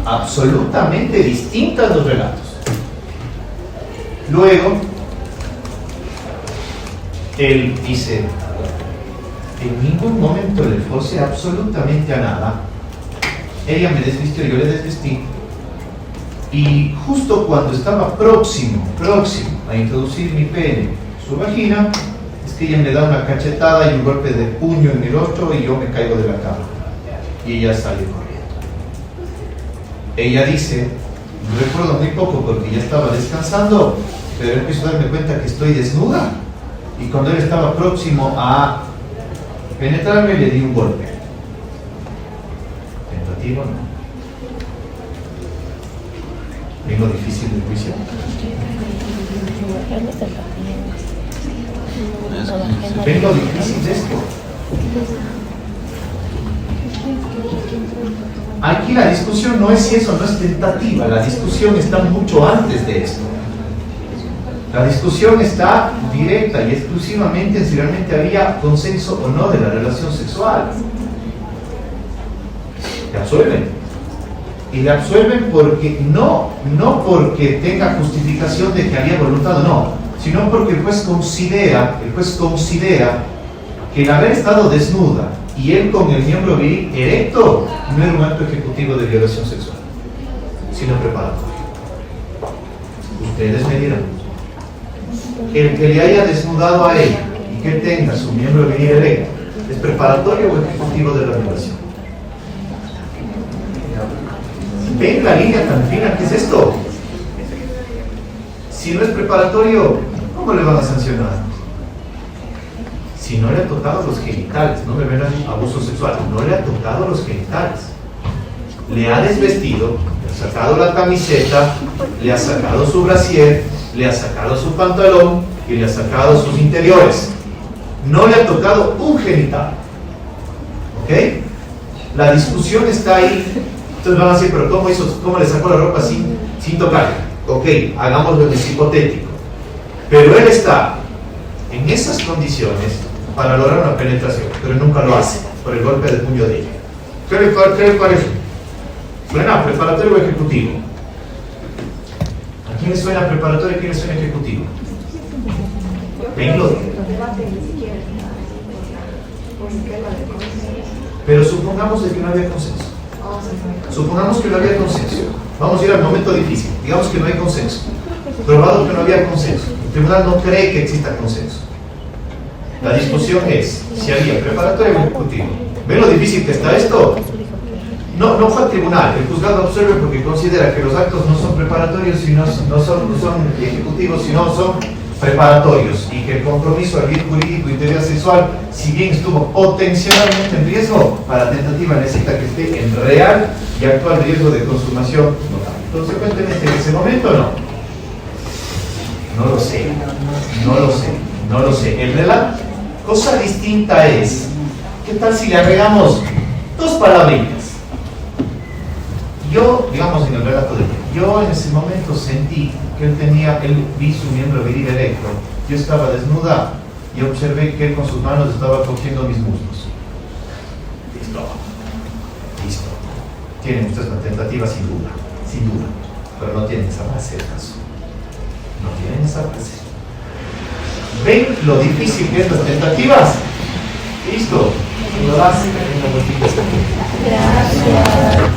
Absolutamente distintos los relatos. Luego, él dice, en ningún momento le forcé absolutamente a nada. Ella me desvistió, yo le desvestí. Y justo cuando estaba próximo a introducir mi pene en su vagina, es que ella me da una cachetada y un golpe de puño en el otro y yo me caigo de la cama. Y ella sale corriendo. Ella dice, recuerdo muy poco porque ya estaba descansando, pero empiezo a darme cuenta que estoy desnuda. Y cuando él estaba próximo a penetrarme, le di un golpe. ¿Tentativo? No. ¿Vengo difícil de juicio? ¿Vengo difícil de esto? Aquí la discusión no es si eso no es tentativa, la discusión está mucho antes de esto. La discusión está directa y exclusivamente en si realmente había consenso o no de la relación sexual. Le absuelven. Y le absuelven porque no porque tenga justificación de que había voluntad o no, sino porque el juez considera que el haber estado desnuda y él con el miembro viril erecto no era un acto ejecutivo de violación sexual, sino preparatorio. Ustedes me dirán. El que le haya desnudado a ella y que tenga su miembro viril erecto, ¿es preparatorio o ejecutivo de la violación? ¿Ven la línea tan fina que es esto? Si no es preparatorio, ¿cómo le van a sancionar? Si no le ha tocado los genitales, no me ven abuso sexual, no le ha tocado los genitales, le ha desvestido, le ha sacado la camiseta, le ha sacado su brasier, le ha sacado su pantalón y le ha sacado sus interiores. No le ha tocado un genital. ¿Ok? La discusión está ahí. Entonces van a decir, pero ¿cómo le sacó la ropa sin tocarla? Ok, hagámoslo en el hipotético. Pero él está en esas condiciones para lograr una penetración, pero nunca lo hace por el golpe de puño de ella. ¿Qué le parece? ¿Suena preparatorio o ejecutivo? ¿A quién le suena preparatorio y a quién le suena ejecutivo? Venlo. Pero supongamos de que no había consenso. Supongamos que no había consenso. Vamos a ir al momento difícil. Digamos que no hay consenso. Probado que no había consenso. El tribunal no cree que exista consenso. La discusión es si había preparatorio o ejecutivo. ¿Ven lo difícil que está esto? No fue al tribunal, el juzgado observa porque considera que los actos no son preparatorios, no son ejecutivos, sino son preparatorios, y que el compromiso al bien jurídico e integridad sexual, si bien estuvo potencialmente en riesgo, para tentativa necesita que esté en real y actual riesgo de consumación notable. Consecuentemente, en ese momento no lo sé. El relato, cosa distinta es, ¿qué tal si le agregamos dos palabritas? Yo, digamos en el relato de yo en ese momento sentí que él vi su miembro viril erecto, yo estaba desnuda y observé que él con sus manos estaba cogiendo mis muslos. Listo. Tienen ustedes una tentativa sin duda, pero no tienen esa base de caso. No tienen esa base. ¿Ven lo difícil que es las tentativas? Listo. Lo das. Gracias.